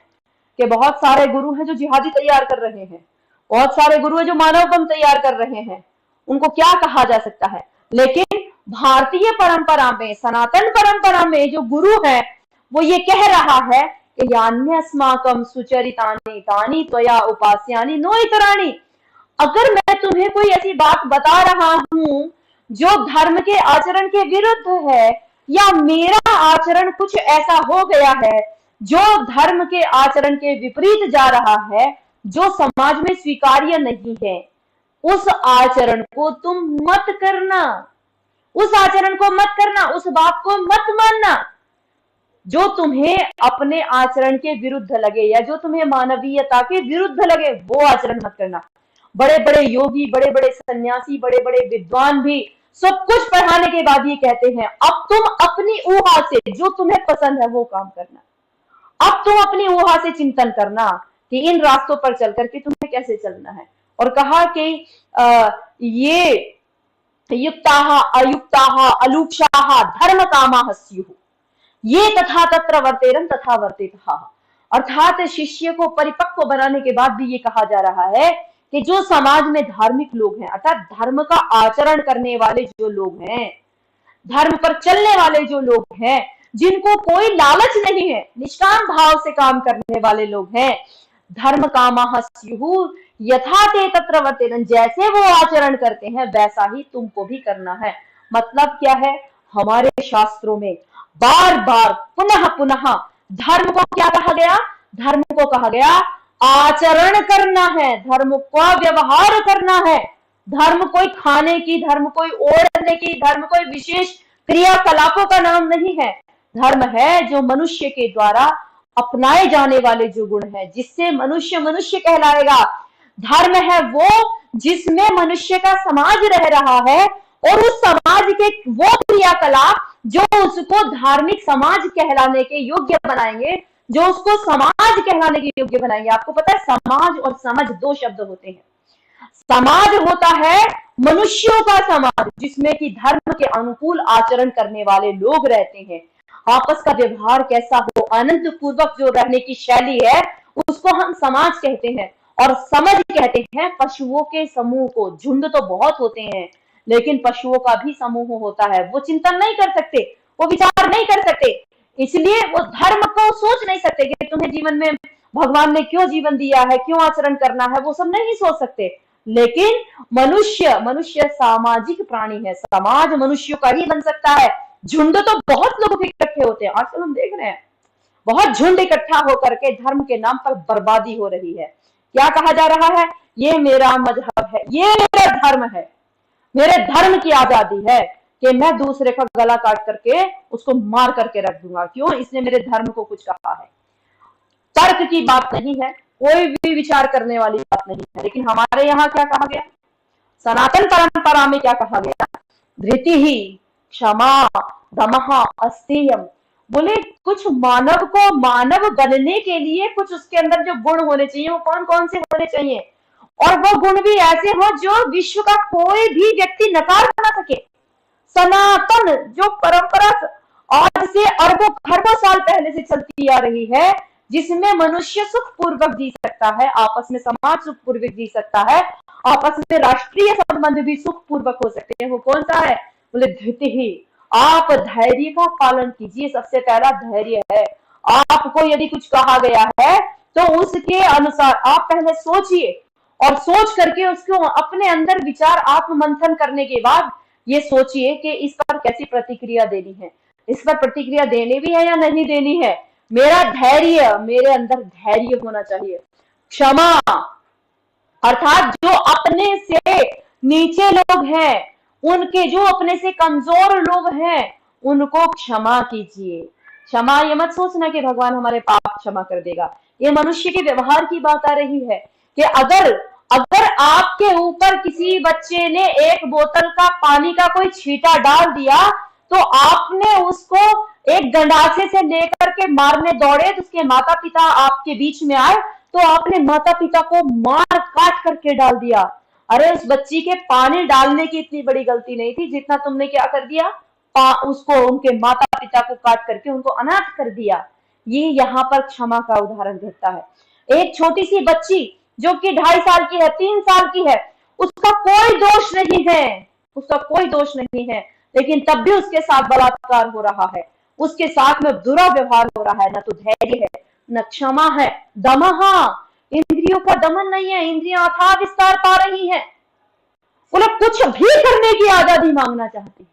कि बहुत सारे गुरु हैं जो जिहादी तैयार कर रहे हैं, बहुत सारे गुरु हैं जो मानव बम तैयार कर रहे हैं। उनको क्या कहा जा सकता है? लेकिन भारतीय परंपरा में, सनातन परंपरा में जो गुरु है वो ये कह रहा है कि यान्यस्माकं सुचरितानि तानि त्वया उपास्यानि नो इतराणि। अगर मैं तुम्हें कोई ऐसी बात बता रहा हूं जो धर्म के आचरण के विरुद्ध है, या मेरा आचरण कुछ ऐसा हो गया है जो धर्म के आचरण के विपरीत जा रहा है, जो समाज में स्वीकार्य नहीं है, उस आचरण को तुम मत करना, उस आचरण को मत करना, उस बात को मत मानना। जो तुम्हें अपने आचरण के विरुद्ध लगे या जो तुम्हें मानवीयता के विरुद्ध लगे, वो आचरण मत करना। बड़े बड़े योगी, बड़े बड़े सन्यासी, बड़े बड़े विद्वान भी सब कुछ पढ़ाने के बाद ये कहते हैं, अब तुम अपनी ऊहा से जो तुम्हें पसंद है वो काम करना। अब तुम अपनी ऊहा से चिंतन करना कि इन रास्तों पर चल करके तुम्हें कैसे चलना है। और कहा कि ये युक्ताः अयुक्ताः अलूक्षाः धर्म कामाः स्युः, ये तथा तत्र वर्तेरन् तथा वर्तेतः। अर्थात शिष्य को परिपक्व बनाने के बाद भी ये कहा जा रहा है कि जो समाज में धार्मिक लोग हैं, अर्थात धर्म का आचरण करने वाले जो लोग हैं, धर्म पर चलने वाले जो लोग हैं, जिनको कोई लालच नहीं है, निष्काम भाव से काम करने वाले लोग हैं, धर्म कामाः स्युः यथा ते तत्र वर्तेरन्, जैसे वो आचरण करते हैं वैसा ही तुमको भी करना है। मतलब क्या है, हमारे शास्त्रों में बार बार पुनः पुनः धर्म को क्या कहा गया, धर्म को कहा गया आचरण करना है, धर्म का व्यवहार करना है। धर्म कोई खाने की, धर्म कोई ओढ़ने की, धर्म कोई विशेष क्रियाकलापों का नाम नहीं है। धर्म है जो मनुष्य के द्वारा अपनाए जाने वाले जो गुण है, जिससे मनुष्य मनुष्य कहलाएगा। धर्म है वो जिसमें मनुष्य का समाज रह रहा है और उस समाज के वो क्रियाकलाप जो उसको धार्मिक समाज कहलाने के योग्य बनाएंगे, जो उसको समाज कहलाने के योग्य बनाएंगे। आपको पता है समाज और समझ दो शब्द होते हैं। समाज होता है मनुष्यों का समाज, जिसमें कि धर्म के अनुकूल आचरण करने वाले लोग रहते हैं। आपस का व्यवहार कैसा हो, आनंद पूर्वक जो रहने की शैली है, उसको हम समाज कहते हैं। और समझ कहते हैं पशुओं के समूह को। झुंड तो बहुत होते हैं, लेकिन पशुओं का भी समूह होता है। वो चिंतन नहीं कर सकते, वो विचार नहीं कर सकते, इसलिए वो धर्म को सोच नहीं सकते कि तुम्हें जीवन में भगवान ने क्यों जीवन दिया है, क्यों आचरण करना है, वो सब नहीं सोच सकते। लेकिन मनुष्य सामाजिक प्राणी है, समाज मनुष्य का ही बन सकता है। झुंड तो बहुत लोग इकट्ठे होते हैं, आजकल हम देख रहे हैं बहुत झुंड इकट्ठा होकर के धर्म के नाम पर बर्बादी हो रही है। क्या कहा जा रहा है, ये मेरा मजहब है, ये मेरा धर्म है, मेरे धर्म की आजादी है कि मैं दूसरे का गला काट करके उसको मार करके रख दूंगा, क्यों, इसने मेरे धर्म को कुछ कहा है। तर्क की बात नहीं है, कोई भी विचार करने वाली बात नहीं है। लेकिन हमारे यहाँ क्या कहा गया, सनातन परंपरा में क्या कहा गया, धृति ही क्षमा दमः अस्तेयम। बोले कुछ मानव को मानव बनने के लिए कुछ उसके अंदर जो गुण होने चाहिए, वो कौन कौन से होने चाहिए, और वो गुण भी ऐसे हो जो विश्व का कोई भी व्यक्ति नकार ना सके। सनातन जो परंपरा आज से अरबों खरबों साल पहले से चलती आ रही है, जिसमें मनुष्य सुख पूर्वक जी सकता है, आपस में समाज सुख पूर्वक जी सकता है, आपस में राष्ट्रीय संबंध भी सुख पूर्वक हो सकते हैं, वो कौन सा है, बोले धृति ही। आप धैर्य का पालन कीजिए, सबसे पहला धैर्य है। आपको यदि कुछ कहा गया है तो उसके अनुसार आप पहले सोचिए, और सोच करके उसको अपने अंदर विचार आत्म मंथन करने के बाद ये सोचिए कि इस पर कैसी प्रतिक्रिया देनी है, इस पर प्रतिक्रिया देनी भी है या नहीं देनी है। मेरा धैर्य, मेरे अंदर धैर्य होना चाहिए। क्षमा अर्थात जो अपने से नीचे लोग हैं, उनके जो अपने से कमजोर लोग हैं, उनको क्षमा कीजिए। क्षमा ये मत सोचना कि भगवान हमारे पाप क्षमा कर देगा। ये मनुष्य के व्यवहार की बात आ रही है कि अगर आपके ऊपर किसी बच्चे ने एक बोतल का पानी का कोई छींटा डाल दिया, तो आपने उसको एक गंडासे से लेकर के मारने दौड़े, तो उसके माता पिता आपके बीच में आए, तो आपने माता पिता को मार काट करके डाल दिया। अरे उस बच्ची के पानी डालने की इतनी बड़ी गलती नहीं थी, जितना तुमने क्या कर दिया, उसको उनके माता पिता को काट करके उनको अनाथ कर दिया। ये यहाँ पर क्षमा का उदाहरण घटता है। एक छोटी सी बच्ची जो कि 2.5 साल की है, 3 साल की है, उसका कोई दोष नहीं है, उसका कोई दोष नहीं है, लेकिन तब भी उसके साथ बलात्कार हो रहा है, उसके साथ में बुरा व्यवहार हो रहा है। न तो धैर्य है, न क्षमा है। दमः, इंद्रियों का दमन नहीं है, इंद्रियां अथाह विस्तार पा रही हैं। बोले कुछ भी करने की आजादी मांगना चाहती,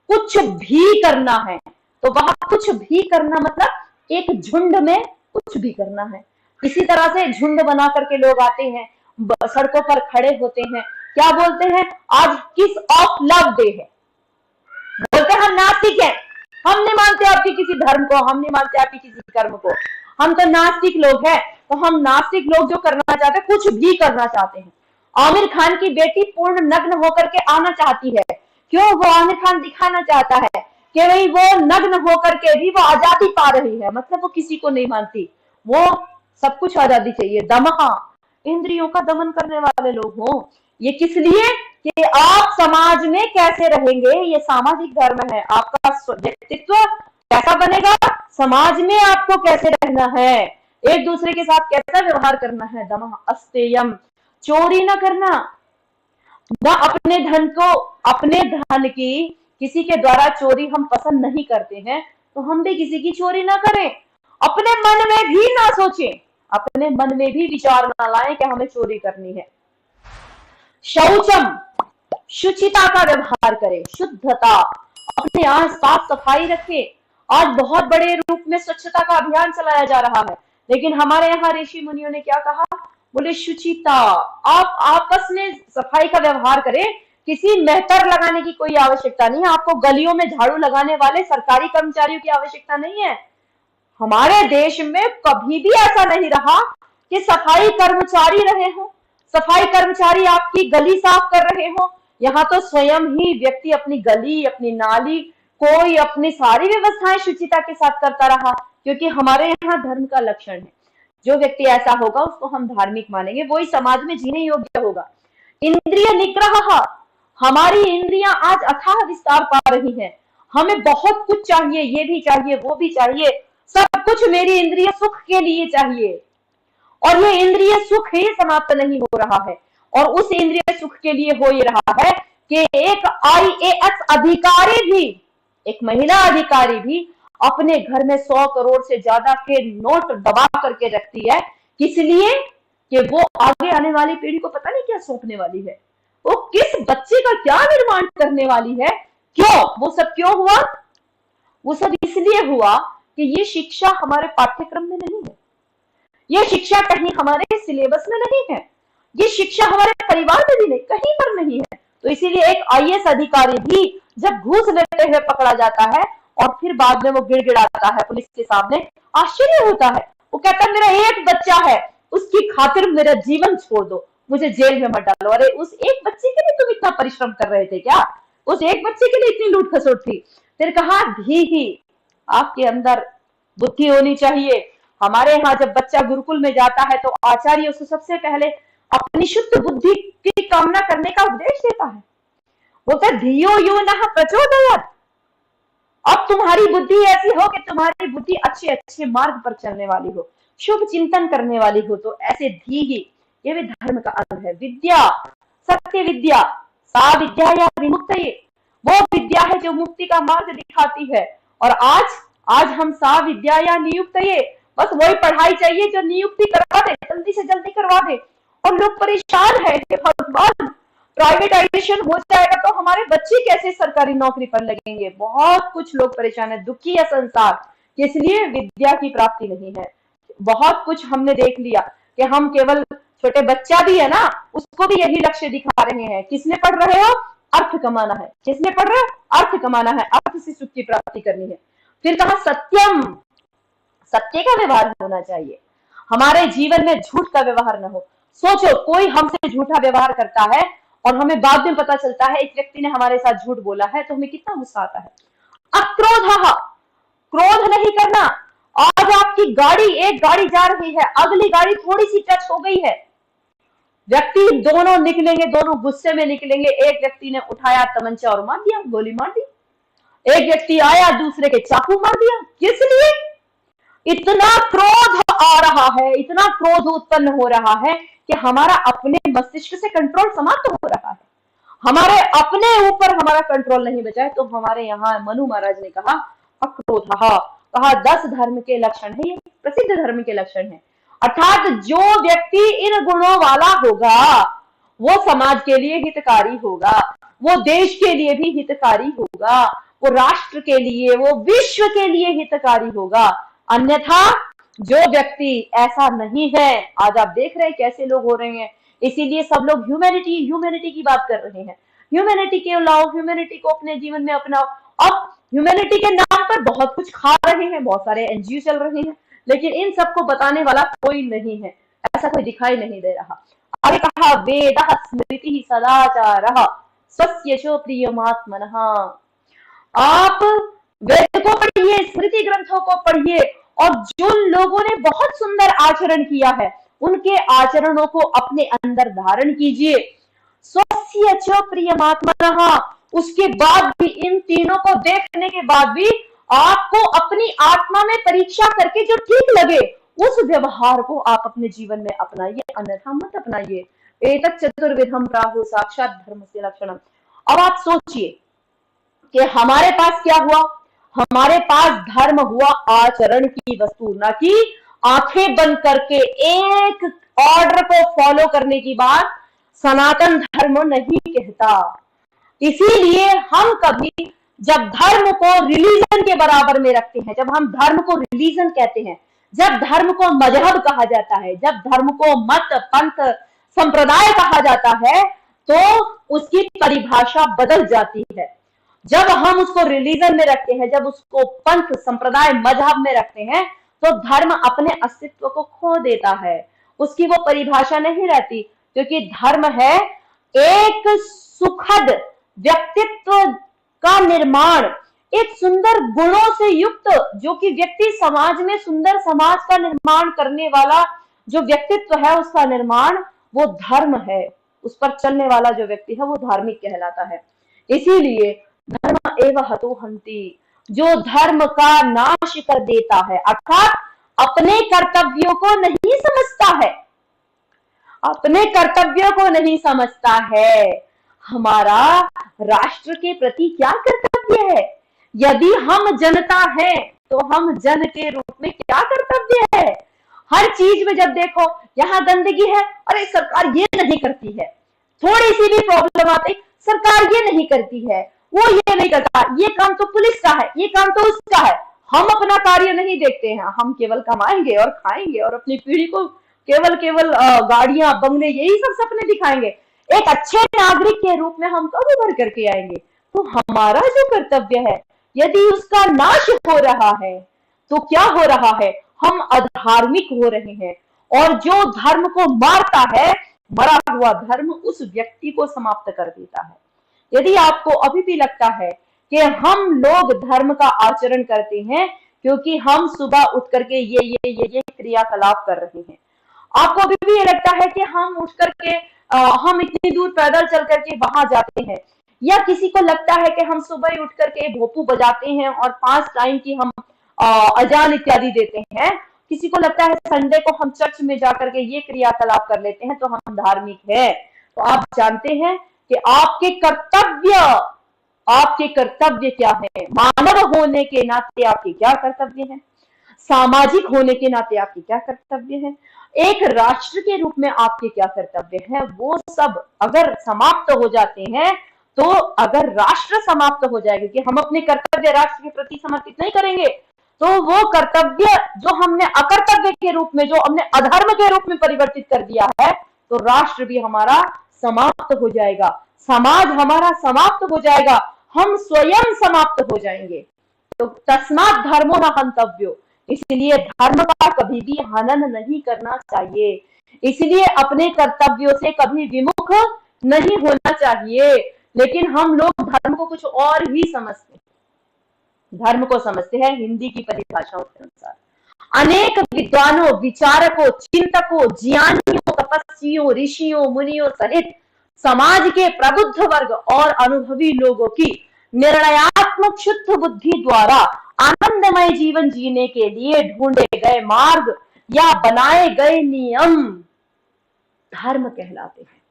कुछ भी करना है, तो वहां कुछ भी करना मतलब एक झुंड में कुछ भी करना है। इसी तरह से झुंड बना करके लोग आते हैं, सड़कों पर खड़े होते हैं, क्या बोलते हैं, आज किस ऑफ लव डे है, बोलते हैं हम नास्तिक हैं, हम नहीं मानते आपके किसी धर्म को, हम नहीं मानते आपके किसी कर्म को, हम तो नास्तिक लोग हैं। तो हम नास्तिक लोग जो करना चाहते हैं, कुछ भी करना चाहते हैं। आमिर खान की बेटी पूर्ण नग्न होकर के आना चाहती है, क्यों? वो आमिर खान दिखाना चाहता है कि भाई वो नग्न होकर के भी वो आजादी पा रही है, मतलब वो किसी को नहीं मानती, वो सब कुछ आजादी चाहिए। दमहा, इंद्रियों का दमन करने वाले लोग हो। ये किस लिए? कि आप समाज में कैसे रहेंगे, ये सामाजिक धर्म है। आपका व्यक्तित्व कैसा बनेगा, समाज में आपको कैसे रहना है, एक दूसरे के साथ कैसा व्यवहार करना है। दमः अस्तेयम, चोरी ना करना, न अपने धन को, अपने धन की किसी के द्वारा चोरी हम पसंद नहीं करते हैं, तो हम भी किसी की चोरी ना करें। अपने मन में भी ना सोचें, अपने मन में भी विचार ना लाएं कि हमें चोरी करनी है। शौचम, शुचिता का व्यवहार करें, शुद्धता, अपने यहाँ साफ सफाई रखें। आज बहुत बड़े रूप में स्वच्छता का अभियान चलाया जा रहा है, लेकिन हमारे यहाँ ऋषि मुनियों ने क्या कहा, बोले शुचिता, आप आपस में सफाई का व्यवहार करें, किसी मेहतर लगाने की कोई आवश्यकता नहीं है, आपको गलियों में झाड़ू लगाने वाले सरकारी कर्मचारियों की आवश्यकता नहीं है। हमारे देश में कभी भी ऐसा नहीं रहा कि सफाई कर्मचारी रहे हो, सफाई कर्मचारी आपकी गली साफ कर रहे हो। यहाँ तो स्वयं ही व्यक्ति अपनी गली, अपनी नाली, कोई अपनी सारी व्यवस्थाएं शुचिता के साथ करता रहा, क्योंकि हमारे यहाँ धर्म का लक्षण है। जो व्यक्ति ऐसा होगा उसको हम धार्मिक मानेंगे, वही समाज में जीने योग्य होगा। इंद्रिय निग्रह, हमारी इंद्रियां आज अथाह विस्तार पा रही हैं, हमें बहुत कुछ चाहिए, ये भी चाहिए, वो भी चाहिए, सब कुछ मेरी इंद्रिय सुख के लिए चाहिए। और ये इंद्रिय सुख ही समाप्त नहीं हो रहा है, और उस इंद्रिय सुख के लिए हो ये रहा है कि एक IAS अधिकारी भी, एक महिला अधिकारी भी अपने घर में 100 करोड़ से ज्यादा के नोट दबा करके रखती है, किस लिए? कि वो आगे आने वाली पीढ़ी को पता नहीं क्या सौंपने वाली है, वो किस बच्चे का क्या निर्माण करने वाली है। क्यों? वो सब क्यों हुआ? वो सब इसलिए हुआ कि ये शिक्षा हमारे पाठ्यक्रम में नहीं है, ये शिक्षा कहीं हमारे सिलेबस में नहीं है, ये शिक्षा हमारे परिवार में भी नहीं, कहीं पर नहीं है। तो इसीलिए एक IAS अधिकारी भी जब घूस लेते हुए पकड़ा जाता है और फिर बाद में वो गिड़गिड़ाता है पुलिस के सामने, आश्चर्य होता है। वो कहता है मेरा एक बच्चा है, उसकी खातिर मेरा जीवन छोड़ दो, मुझे जेल में मत डालो। अरे उस एक बच्चे के लिए तुम इतना परिश्रम कर रहे थे क्या? उस एक बच्चे के लिए इतनी लूट खसोट थी? फिर कहा ही आपके अंदर बुद्धि होनी चाहिए। हमारे यहाँ जब बच्चा गुरुकुल में जाता है तो आचार्य उसे सबसे पहले अपनी शुद्ध बुद्धि की कामना करने का उपदेश देता है, बोलता है धियो यो नः प्रचोदयात्। अब तुम्हारी बुद्धि ऐसी हो कि तुम्हारी बुद्धि अच्छे अच्छे मार्ग पर चलने वाली हो, शुभ चिंतन करने वाली हो, तो ऐसे धी ही, ये भी धर्म का अंग है। विद्या, सत्य विद्या, सा विद्या या विमुक्तये, वो विद्या है जो मुक्ति का मार्ग दिखाती है। और आज हम सा विद्या या नियुक्तये, बस वही पढ़ाई चाहिए जो नियुक्ति करवा दे, जल्दी से जल्दी करवा दे। और लोग परेशान है कि भगवान प्राइवेटाइजेशन हो जाएगा तो हमारे बच्चे कैसे सरकारी नौकरी पर लगेंगे। बहुत कुछ लोग परेशान है, दुखी है संसार, इसलिए विद्या की प्राप्ति नहीं है। बहुत कुछ हमने देख लिया कि हम केवल, छोटे बच्चा भी है ना, उसको भी यही लक्ष्य दिखा रहे हैं, किसने पढ़ रहे हो? अर्थ कमाना है। किसने पढ़ रहे हो? अर्थ कमाना है, अर्थ से सुख की प्राप्ति करनी है। फिर कहा सत्यम, सत्य का व्यवहार होना चाहिए, हमारे जीवन में झूठ का व्यवहार न हो। सोचो कोई हमसे झूठा व्यवहार करता है और हमें बाद में पता चलता है इस व्यक्ति ने हमारे साथ झूठ बोला है, तो हमें कितना गुस्सा आता है। अक्रोधः, क्रोध नहीं करना। आज आपकी गाड़ी, एक गाड़ी जा रही है, अगली गाड़ी थोड़ी सी टच हो गई है, व्यक्ति दोनों निकलेंगे, दोनों गुस्से में निकलेंगे। एक व्यक्ति ने उठाया तमंचा और मार दिया, गोली मार दी। एक व्यक्ति आया दूसरे के चाकू मार दिया। किस लिए? इतना क्रोध आ रहा है, इतना क्रोध उत्पन्न हो रहा है कि हमारा अपने मस्तिष्क से कंट्रोल समाप्त हो रहा है, हमारे अपने ऊपर हमारा कंट्रोल नहीं बचा है। तो हमारे यहाँ मनु महाराज ने कहा अक्रोधः, कहा 10 धर्म के लक्षण है, ये प्रसिद्ध धर्म के लक्षण है। अर्थात जो व्यक्ति इन गुणों वाला होगा वो समाज के लिए हितकारी होगा, वो देश के लिए भी हितकारी होगा, वो राष्ट्र के लिए, वो विश्व के लिए हितकारी होगा। अन्यथा जो व्यक्ति ऐसा नहीं है, आज आप देख रहे हैं कैसे लोग हो रहे हैं, इसीलिए सब लोग ह्यूमैनिटी ह्यूमैनिटी की बात कर रहे हैं। ह्यूमैनिटी को लाओ, ह्यूमैनिटी को अपने जीवन में अपनाओ। अब ह्यूमैनिटी के नाम पर बहुत कुछ खा रहे हैं, बहुत सारे एनजीओ चल रहे हैं, लेकिन इन सबको बताने वाला कोई नहीं है, ऐसा कोई दिखाई नहीं दे रहा। आगे कहा, वेदः स्मृतिः सदाचारः स्वस्य च प्रियमात्मनः। आप वेद को पढ़िए, स्मृति ग्रंथों को पढ़िए, और जो लोगों ने बहुत सुंदर आचरण किया है उनके आचरणों को अपने अंदर धारण कीजिए। स्वस्य च प्रियमात्मनः, उसके बाद भी, इन तीनों को देखने के बाद भी आपको अपनी आत्मा में परीक्षा करके जो ठीक लगे उस व्यवहार को आप अपने जीवन में अपनाइए, अन्यथा मत अपनाइए। एतत् चतुर्विधम प्राहु साक्षात धर्मस्य लक्षणम। अब आप सोचिए कि हमारे पास क्या हुआ, हमारे पास धर्म हुआ आचरण की वस्तु, ना कि आंखें बंद करके एक ऑर्डर को फॉलो करने की बात सनातन धर्म नहीं कहता। इसीलिए हम कभी जब धर्म को रिलीजन के बराबर में रखते हैं, जब हम धर्म को रिलीजन कहते हैं, जब धर्म को मजहब कहा जाता है, जब धर्म को मत पंथ संप्रदाय कहा जाता है, तो उसकी परिभाषा बदल जाती है। जब हम उसको रिलीजन में रखते हैं, जब उसको पंथ संप्रदाय मजहब में रखते हैं, तो धर्म अपने अस्तित्व को खो देता है, उसकी वो परिभाषा नहीं रहती। क्योंकि धर्म है एक सुखद व्यक्तित्व का निर्माण, एक सुंदर गुणों से युक्त, जो कि व्यक्ति समाज में सुंदर समाज का निर्माण करने वाला जो व्यक्तित्व है, उसका निर्माण वो धर्म है। उस पर चलने वाला जो व्यक्ति है वो धार्मिक कहलाता है। इसीलिए धर्म एव हतो हन्ति, जो धर्म का नाश कर देता है, अर्थात अपने कर्तव्यों को नहीं समझता है, अपने कर्तव्यों को नहीं समझता है। हमारा राष्ट्र के प्रति क्या कर्तव्य है? यदि हम जनता हैं तो हम जन के रूप में क्या कर्तव्य है? हर चीज में जब देखो यहाँ गंदगी है, अरे सरकार ये नहीं करती है, थोड़ी सी भी प्रॉब्लम आती, सरकार ये नहीं करती है, वो ये नहीं करता, ये काम तो पुलिस का है, ये काम तो उसका है। हम अपना कार्य नहीं देखते हैं, हम केवल कमाएंगे और खाएंगे और अपनी पीढ़ी को केवल गाड़ियां बंगले यही सब सपने दिखाएंगे। एक अच्छे नागरिक के रूप में हम कब उभर करके आएंगे? तो हमारा जो कर्तव्य है, यदि उसका नाश हो रहा है तो क्या हो रहा है? हम अधार्मिक हो रहे हैं। और जो धर्म को मारता है, मरा हुआ धर्म उस व्यक्ति को समाप्त कर देता है। यदि आपको अभी भी लगता है कि हम लोग धर्म का आचरण करते हैं क्योंकि हम सुबह उठ करके ये क्रियाकलाप कर रहे हैं, आपको अभी भी ये लगता है कि हम उठ करके हम इतनी दूर पैदल चल करके वहां जाते हैं, या किसी को लगता है कि हम सुबह उठ करके भोपू बजाते हैं और 5 टाइम की हम अजान इत्यादि देते हैं, किसी को लगता है संडे को हम चर्च में जाकर के ये क्रियाकलाप कर लेते हैं तो हम धार्मिक है। तो आप जानते हैं कि आपके कर्तव्य क्या है? मानव होने के नाते आपके क्या कर्तव्य हैं? सामाजिक होने के नाते आपके क्या कर्तव्य हैं? एक राष्ट्र के रूप में आपके क्या कर्तव्य हैं? वो सब अगर समाप्त हो जाते हैं, तो अगर राष्ट्र समाप्त हो जाएगा कि हम अपने कर्तव्य राष्ट्र के प्रति समर्पित नहीं करेंगे, तो वो कर्तव्य जो हमने अकर्तव्य के रूप में, जो हमने अधर्म के रूप में परिवर्तित कर दिया है, तो राष्ट्र भी हमारा समाप्त हो जाएगा, समाज हमारा समाप्त हो जाएगा, हम स्वयं समाप्त हो जाएंगे। तो तस्मात् धर्मो न हन्तव्यो, इसलिए धर्म का कभी भी हनन नहीं करना चाहिए, इसलिए अपने कर्तव्यों से कभी विमुख नहीं होना चाहिए। लेकिन हम लोग धर्म को कुछ और ही समझते हैं, धर्म को समझते हैं हिंदी की परिभाषाओं के अनुसार। अनेक विद्वानों, विचारकों, चिंतकों, ज्ञानियों, तपस्वियों, ऋषियों, मुनियों सहित समाज के प्रबुद्ध वर्ग और अनुभवी लोगों की निर्णयात्मक शुद्ध बुद्धि द्वारा आनंदमय जीवन जीने के लिए ढूंढे गए मार्ग या बनाए गए नियम धर्म कहलाते हैं।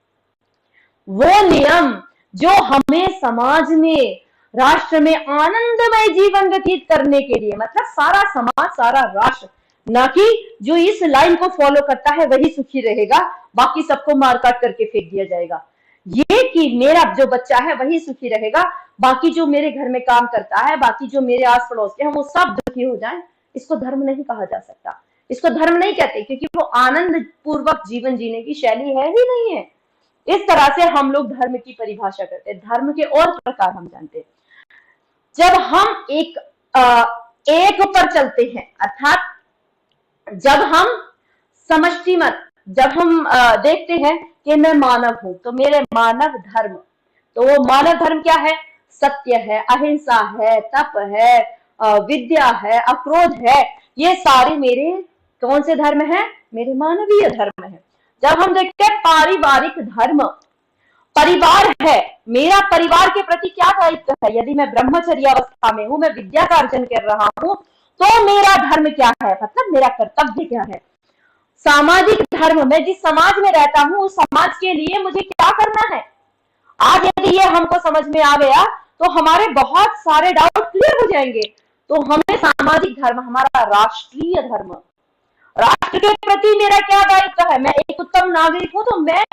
वो नियम जो हमें समाज में, राष्ट्र में आनंदमय जीवन व्यतीत करने के लिए, मतलब सारा समाज, सारा राष्ट्र, ना कि जो इस लाइन को फॉलो करता है वही सुखी रहेगा, बाकी सबको मार काट करके फेंक दिया जाएगा। ये कि मेरा जो बच्चा है वही सुखी रहेगा, बाकी जो मेरे घर में काम करता है, बाकी जो मेरे आस पड़ोस के हैं वो सब दुखी हो जाएं, इसको धर्म नहीं कहा जा सकता, इसको धर्म नहीं कहते, क्योंकि वो आनंद पूर्वक जीवन जीने की शैली है ही नहीं है। इस तरह से हम लोग धर्म की परिभाषा करते हैं। धर्म के और प्रकार हम जानते हैं। जब हम एक पर चलते हैं, अर्थात जब हम समष्टि मत, जब हम देखते हैं कि मैं मानव हूं तो मेरे मानव धर्म, तो वो मानव धर्म क्या है? सत्य है, अहिंसा है, तप है, विद्या है, अक्रोध है, ये सारे मेरे कौन से धर्म है? मेरे मानवीय धर्म है। जब हम देखते हैं पारिवारिक धर्म, परिवार है, मेरा परिवार के प्रति क्या दायित्व है? यदि मैं ब्रह्मचर्य अवस्था में हूं, मैं विद्या का अर्जन कर रहा हूं, तो मेरा धर्म क्या है? मतलब मेरा कर्तव्य क्या है? सामाजिक धर्म, मैं जिस समाज में रहता हूं उस समाज के लिए मुझे क्या करना है? आज यदि ये हमको समझ में आ गया तो हमारे बहुत सारे डाउट क्लियर हो जाएंगे। तो हमें सामाजिक धर्म, हमारा राष्ट्रीय धर्म, राष्ट्र के प्रति मेरा क्या दायित्व है? मैं एक उत्तम नागरिक हूं, तो मैं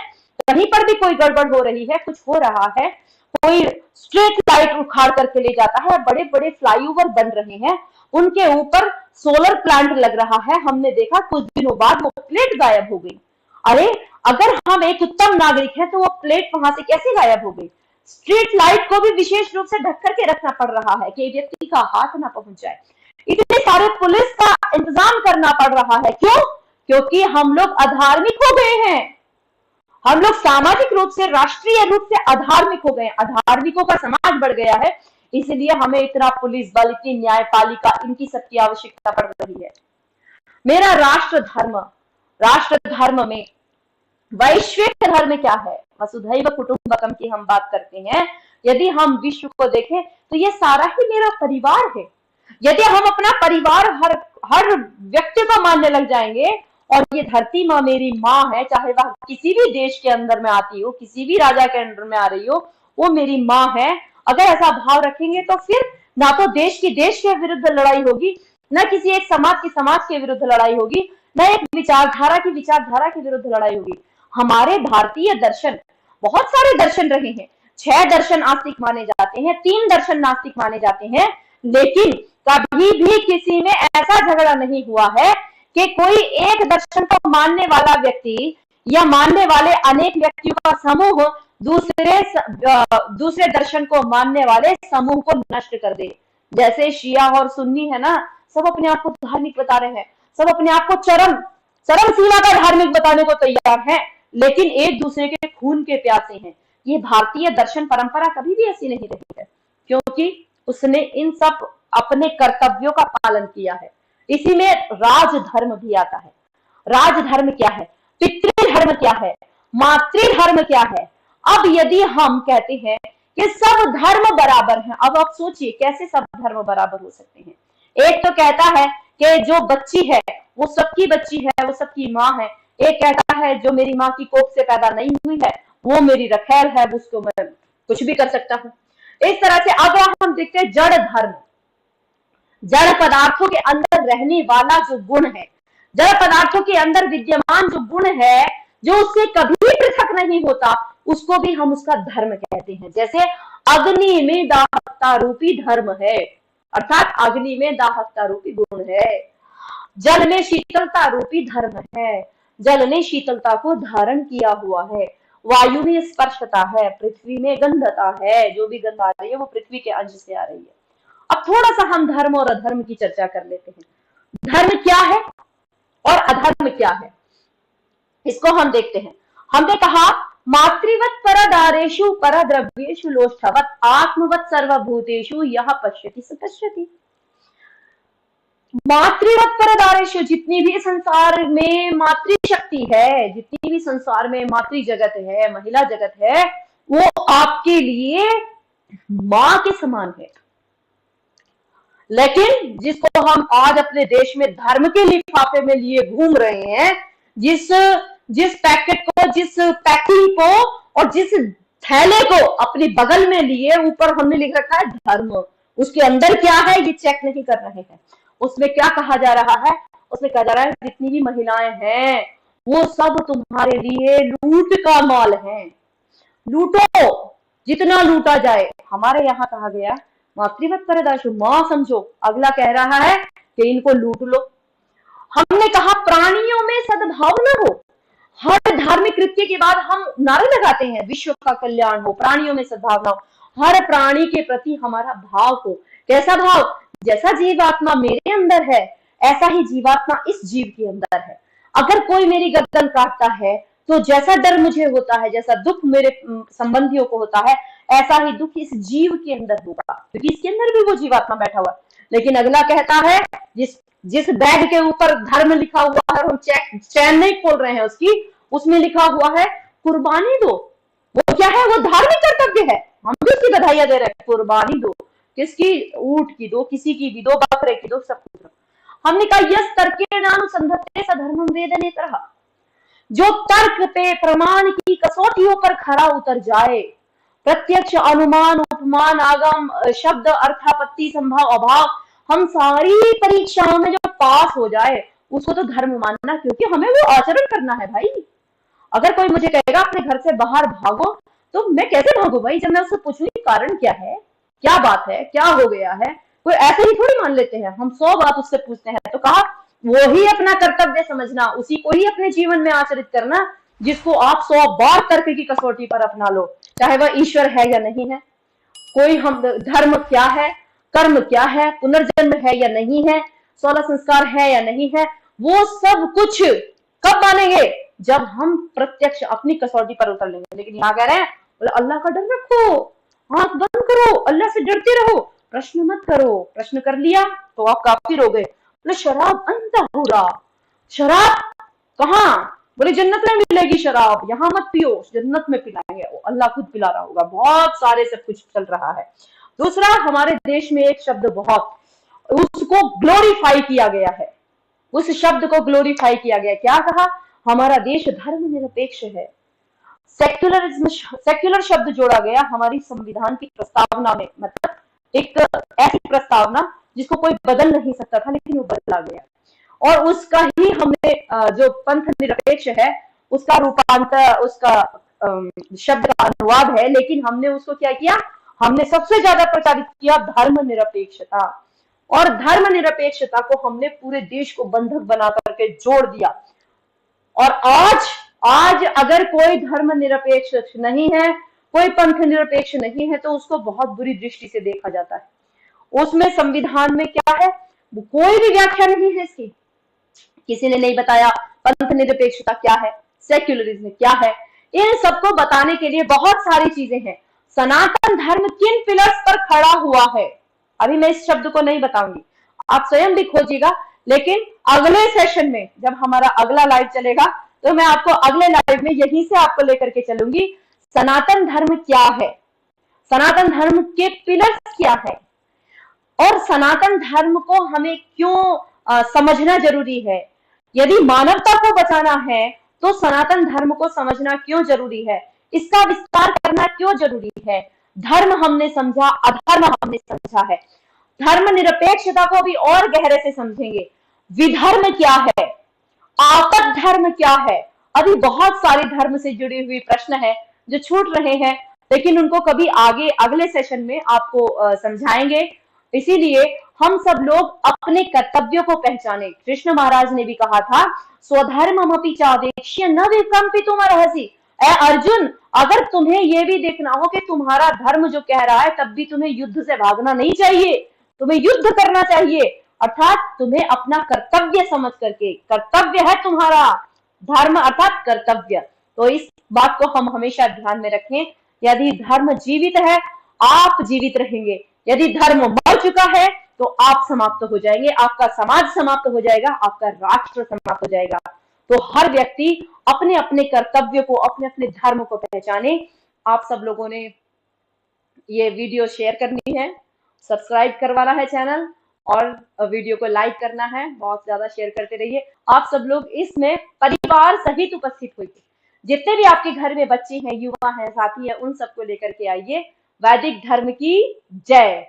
कहीं पर भी कोई गड़बड़ हो रही है, कुछ हो रहा है, कोई स्ट्रीट लाइट उखाड़ करके ले जाता है, बड़े बड़े फ्लाईओवर बन रहे हैं, उनके ऊपर सोलर प्लांट लग रहा है, हमने देखा कुछ दिनों बाद वो प्लेट गायब हो गई। अरे अगर हम एक उत्तम नागरिक हैं तो वो प्लेट वहां से कैसे गायब हो गई? स्ट्रीट लाइट को भी विशेष रूप से ढक करके रखना पड़ रहा है कि व्यक्ति का हाथ ना पहुंच जाए। इतने सारे पुलिस का इंतजाम करना पड़ रहा है। क्यों? क्योंकि हम लोग अधार्मिक हो गए हैं, हम लोग सामाजिक रूप से, राष्ट्रीय रूप से अधार्मिक हो गए, अधार्मिकों का समाज बढ़ गया है, इसलिए हमें इतना पुलिस बल, इतनी न्यायपालिका, इनकी सबकी आवश्यकता पड़ रही है। मेरा राष्ट्र धर्म में वैश्विक धर्म क्या है? वसुधैव कुटुंबकम की हम बात करते हैं। यदि हम विश्व को देखें तो ये सारा ही मेरा परिवार है। यदि हम अपना परिवार हर व्यक्ति को मानने लग जाएंगे, और ये धरती माँ मेरी माँ है, चाहे वह किसी भी देश के अंदर में आती हो, किसी भी राजा के अंदर में आ रही हो, वो मेरी माँ है, अगर ऐसा भाव रखेंगे तो फिर ना तो देश के विरुद्ध लड़ाई होगी, न किसी एक समाज के विरुद्ध लड़ाई होगी, न एक विचारधारा के विरुद्ध लड़ाई होगी। हमारे भारतीय दर्शन, बहुत सारे दर्शन रहे हैं, 6 दर्शन आस्तिक माने जाते हैं, 3 दर्शन नास्तिक माने जाते हैं, लेकिन कभी भी किसी में ऐसा झगड़ा नहीं हुआ है कि कोई एक दर्शन को मानने वाला व्यक्ति या मानने वाले अनेक व्यक्तियों का समूह दूसरे दर्शन को मानने वाले समूह को नष्ट कर दे। जैसे शिया और सुन्नी है ना, सब अपने आप को धार्मिक बता रहे हैं, सब अपने आप को चरम सीमा पर धार्मिक बताने को तैयार हैं, लेकिन एक दूसरे के खून के प्यासे हैं। ये भारतीय दर्शन परंपरा कभी भी ऐसी नहीं रही है, क्योंकि उसने इन सब अपने कर्तव्यों का पालन किया है। इसी में राजधर्म भी आता है। राजधर्म क्या है? पितृधर्म क्या है? मातृधर्म क्या है? अब यदि हम कहते हैं कि सब धर्म बराबर हैं, अब आप सोचिए कैसे सब धर्म बराबर हो सकते हैं? एक तो कहता है कि जो बच्ची है वो सबकी बच्ची है, वो सबकी माँ है। एक कहता है जो मेरी माँ की कोख से पैदा नहीं हुई है वो मेरी रखैल है, उसको मैं कुछ भी कर सकता हूँ। इस तरह से अब हम देखते हैं जड़ धर्म, जड़ पदार्थों के अंदर रहने वाला जो गुण है, जड़ पदार्थों के अंदर विद्यमान जो गुण है, जो उससे कभी पृथक नहीं होता, उसको भी हम उसका धर्म कहते हैं। जैसे अग्नि में दाहकता रूपी धर्म है, अर्थात अग्नि में दाहकता रूपी गुण है। जल में शीतलता रूपी धर्म है, जल ने शीतलता को धारण किया हुआ है। वायु में स्पर्शता है, पृथ्वी में गंधता है, जो भी गंध आ रही है वो पृथ्वी के अंश से आ रही है। अब थोड़ा सा हम धर्म और अधर्म की चर्चा कर लेते हैं। धर्म क्या है और अधर्म क्या है, इसको हम देखते हैं। हमने कहा मातृवत परदारेषु परद्रव्येषु लोष्ठवत आत्मवत सर्वभूतेषु यह पश्यति स पश्यति। मातृवत परदारेषु, जितनी भी संसार में मातृशक्ति है, जितनी भी संसार में मातृ जगत है, महिला जगत है, वो आपके लिए मां के समान है। लेकिन जिसको हम आज अपने देश में धर्म के लिफाफे में लिए घूम रहे हैं, जिस पैकेट को, जिस पैकिंग को और जिस थैले को अपने बगल में लिए ऊपर हमने लिख रखा है धर्म, उसके अंदर क्या है ये चेक नहीं कर रहे हैं। उसमें क्या कहा जा रहा है? उसमें कहा जा रहा है जितनी भी महिलाएं हैं वो सब तुम्हारे लिए लूट का माल है, लूटो जितना लूटा जाए। हमारे यहाँ कहा गया मातृवत परदारेषु, मां समझो। अगला कह रहा है कि इनको लूट लो। हमने कहा प्राणियों में सद्भाव न हो। हर धार्मिक कृत्य के बाद हम नारे लगाते हैं विश्व का कल्याण हो, प्राणियों में सद्भाव न हो, हर प्राणी के प्रति हमारा भाव हो। कैसा भाव? जैसा जीवात्मा मेरे अंदर है ऐसा ही जीवात्मा इस जीव के अंदर है। अगर कोई मेरी गर्दन काटता है तो जैसा डर मुझे होता है, जैसा दुख मेरे संबंधियों को होता है, ऐसा ही दुख इस जीव के अंदर होगा, क्योंकि इसके अंदर भी वो जीवात्मा बैठा हुआ है। लेकिन अगला कहता है, जिस बैग के ऊपर धर्म लिखा हुआ है, हम चैन नहीं खोल रहे हैं उसकी, उसमें लिखा हुआ है कुर्बानी दो। वो क्या है? वो धार्मिक कर्तव्य है। हम भी उसकी बधाइयां दे रहे हैं, कुर्बानी दो। किसकी? ऊंट की दो, किसी की भी दो, बकरे की दो, सब कुछ। हमने कहा यस तर्केणानुसंधत्ते सधर्मं वेद नेतरः। जो तर्क पे, प्रमाण की कसौटियों पर खरा उतर जाए, प्रत्यक्ष, अनुमान, उपमान, आगम, शब्द, अर्थापत्ति, संभाव, अभाव, हम सारी परीक्षाओं में जो पास हो जाए उसको तो धर्म मानना, क्योंकि हमें वो आचरण करना है भाई। अगर कोई मुझे कहेगा अपने घर से बाहर भागो, तो मैं कैसे भागू भाई? जब मैं उससे पूछूंगी कारण क्या है, क्या बात है, क्या हो गया है, कोई ऐसे ही थोड़ी मान लेते हैं। हम 100 बात उससे पूछते हैं। तो कहा वो ही अपना कर्तव्य समझना, उसी को ही अपने जीवन में आचरित करना जिसको आप 100 बार तर्क की कसौटी पर अपना लो, चाहे वह ईश्वर है या नहीं है। कोई हम धर्म क्या है, कर्म क्या है, पुनर्जन्म है या नहीं है, 16 संस्कार है या नहीं है, वो सब कुछ कब मानेंगे? जब हम प्रत्यक्ष अपनी कसौटी पर उतर लेंगे। लेकिन यहाँ कह रहे हैं बोले अल्लाह का डर रखो, आंख बंद करो, अल्लाह से डरते रहो, प्रश्न मत करो। प्रश्न कर लिया तो आप काफिर हो गए। बोले शराब अंतहुरा, शराब कहाँ? बोले जन्नत में मिलेगी शराब, यहाँ मत पियो, जन्नत में पिलाएंगे, अल्लाह खुद पिला रहा होगा। बहुत सारे सब कुछ चल रहा है। दूसरा, हमारे देश में एक शब्द बहुत, उसको ग्लोरीफाई किया गया है, उस शब्द को ग्लोरीफाई किया गया। क्या कहा? हमारा देश धर्मनिरपेक्ष है। सेक्युलर शब्द जोड़ा गया हमारी संविधान की प्रस्तावना में, मतलब एक ऐसी प्रस्तावना जिसको कोई बदल नहीं सकता था, लेकिन वो बदला गया। और उसका ही हमने जो पंथ निरपेक्ष है उसका रूपांतर, उसका शब्द का अनुवाद है, लेकिन हमने उसको क्या किया? हमने सबसे ज्यादा प्रचारित किया धर्मनिरपेक्षता। और धर्मनिरपेक्षता को हमने पूरे देश को बंधक बना करके जोड़ दिया। और आज अगर कोई धर्मनिरपेक्ष नहीं है, कोई पंथ निरपेक्ष नहीं है, तो उसको बहुत बुरी दृष्टि से देखा जाता है। उसमें संविधान में क्या है कोई भी व्याख्या नहीं है इसकी। किसी ने नहीं बताया पंथ निरपेक्षता क्या है, सेक्युलरिज्म क्या है। इन सबको बताने के लिए बहुत सारी चीजें हैं। सनातन धर्म किन पिलर्स पर खड़ा हुआ है, अभी मैं इस शब्द को नहीं बताऊंगी, आप स्वयं भी खोजिएगा। लेकिन अगले सेशन में जब हमारा अगला लाइव चलेगा तो मैं आपको अगले लाइव में यहीं से आपको लेकर के चलूंगी। सनातन धर्म क्या है, सनातन धर्म के पिलर्स क्या है, और सनातन धर्म को हमें क्यों समझना जरूरी है। यदि मानवता को बचाना है तो सनातन धर्म को समझना क्यों जरूरी है, इसका विस्तार करना क्यों जरूरी है। धर्म हमने समझा, अधर्म हमने समझा है, धर्म निरपेक्षता को भी और गहरे से समझेंगे। विधर्म क्या है, आपद धर्म क्या है। अभी बहुत सारे धर्म से जुड़ी हुई प्रश्न है जो छूट रहे हैं, लेकिन उनको कभी आगे अगले सेशन में आपको समझाएंगे। इसीलिए हम सब लोग अपने कर्तव्यों को पहचाने। कृष्ण महाराज ने भी कहा था स्वधर्ममपि चावेक्ष्य न विकम्पितुमर्हसि। ऐ अर्जुन, अगर तुम्हें यह भी देखना हो कि तुम्हारा धर्म जो कह रहा है, तब भी तुम्हें युद्ध से भागना नहीं चाहिए, तुम्हें युद्ध करना चाहिए। अर्थात तुम्हें अपना कर्तव्य समझ करके, कर्तव्य है तुम्हारा धर्म अर्थात कर्तव्य। तो इस बात को हम हमेशा ध्यान में रखें। यदि धर्म जीवित है आप जीवित रहेंगे, यदि धर्म मर चुका है तो आप समाप्त हो जाएंगे, आपका समाज समाप्त हो जाएगा, आपका राष्ट्र समाप्त हो जाएगा। तो हर व्यक्ति अपने अपने कर्तव्य को, अपने अपने धर्म को पहचाने। आप सब लोगों ने ये वीडियो शेयर करनी है, सब्सक्राइब करवाना है चैनल, और वीडियो को लाइक करना है, बहुत ज्यादा शेयर करते रहिए। आप सब लोग इसमें परिवार सहित उपस्थित होइए। जितने भी आपके घर में बच्चे हैं, युवा हैं, साथी हैं, उन सबको लेकर के आइए। वैदिक धर्म की जय।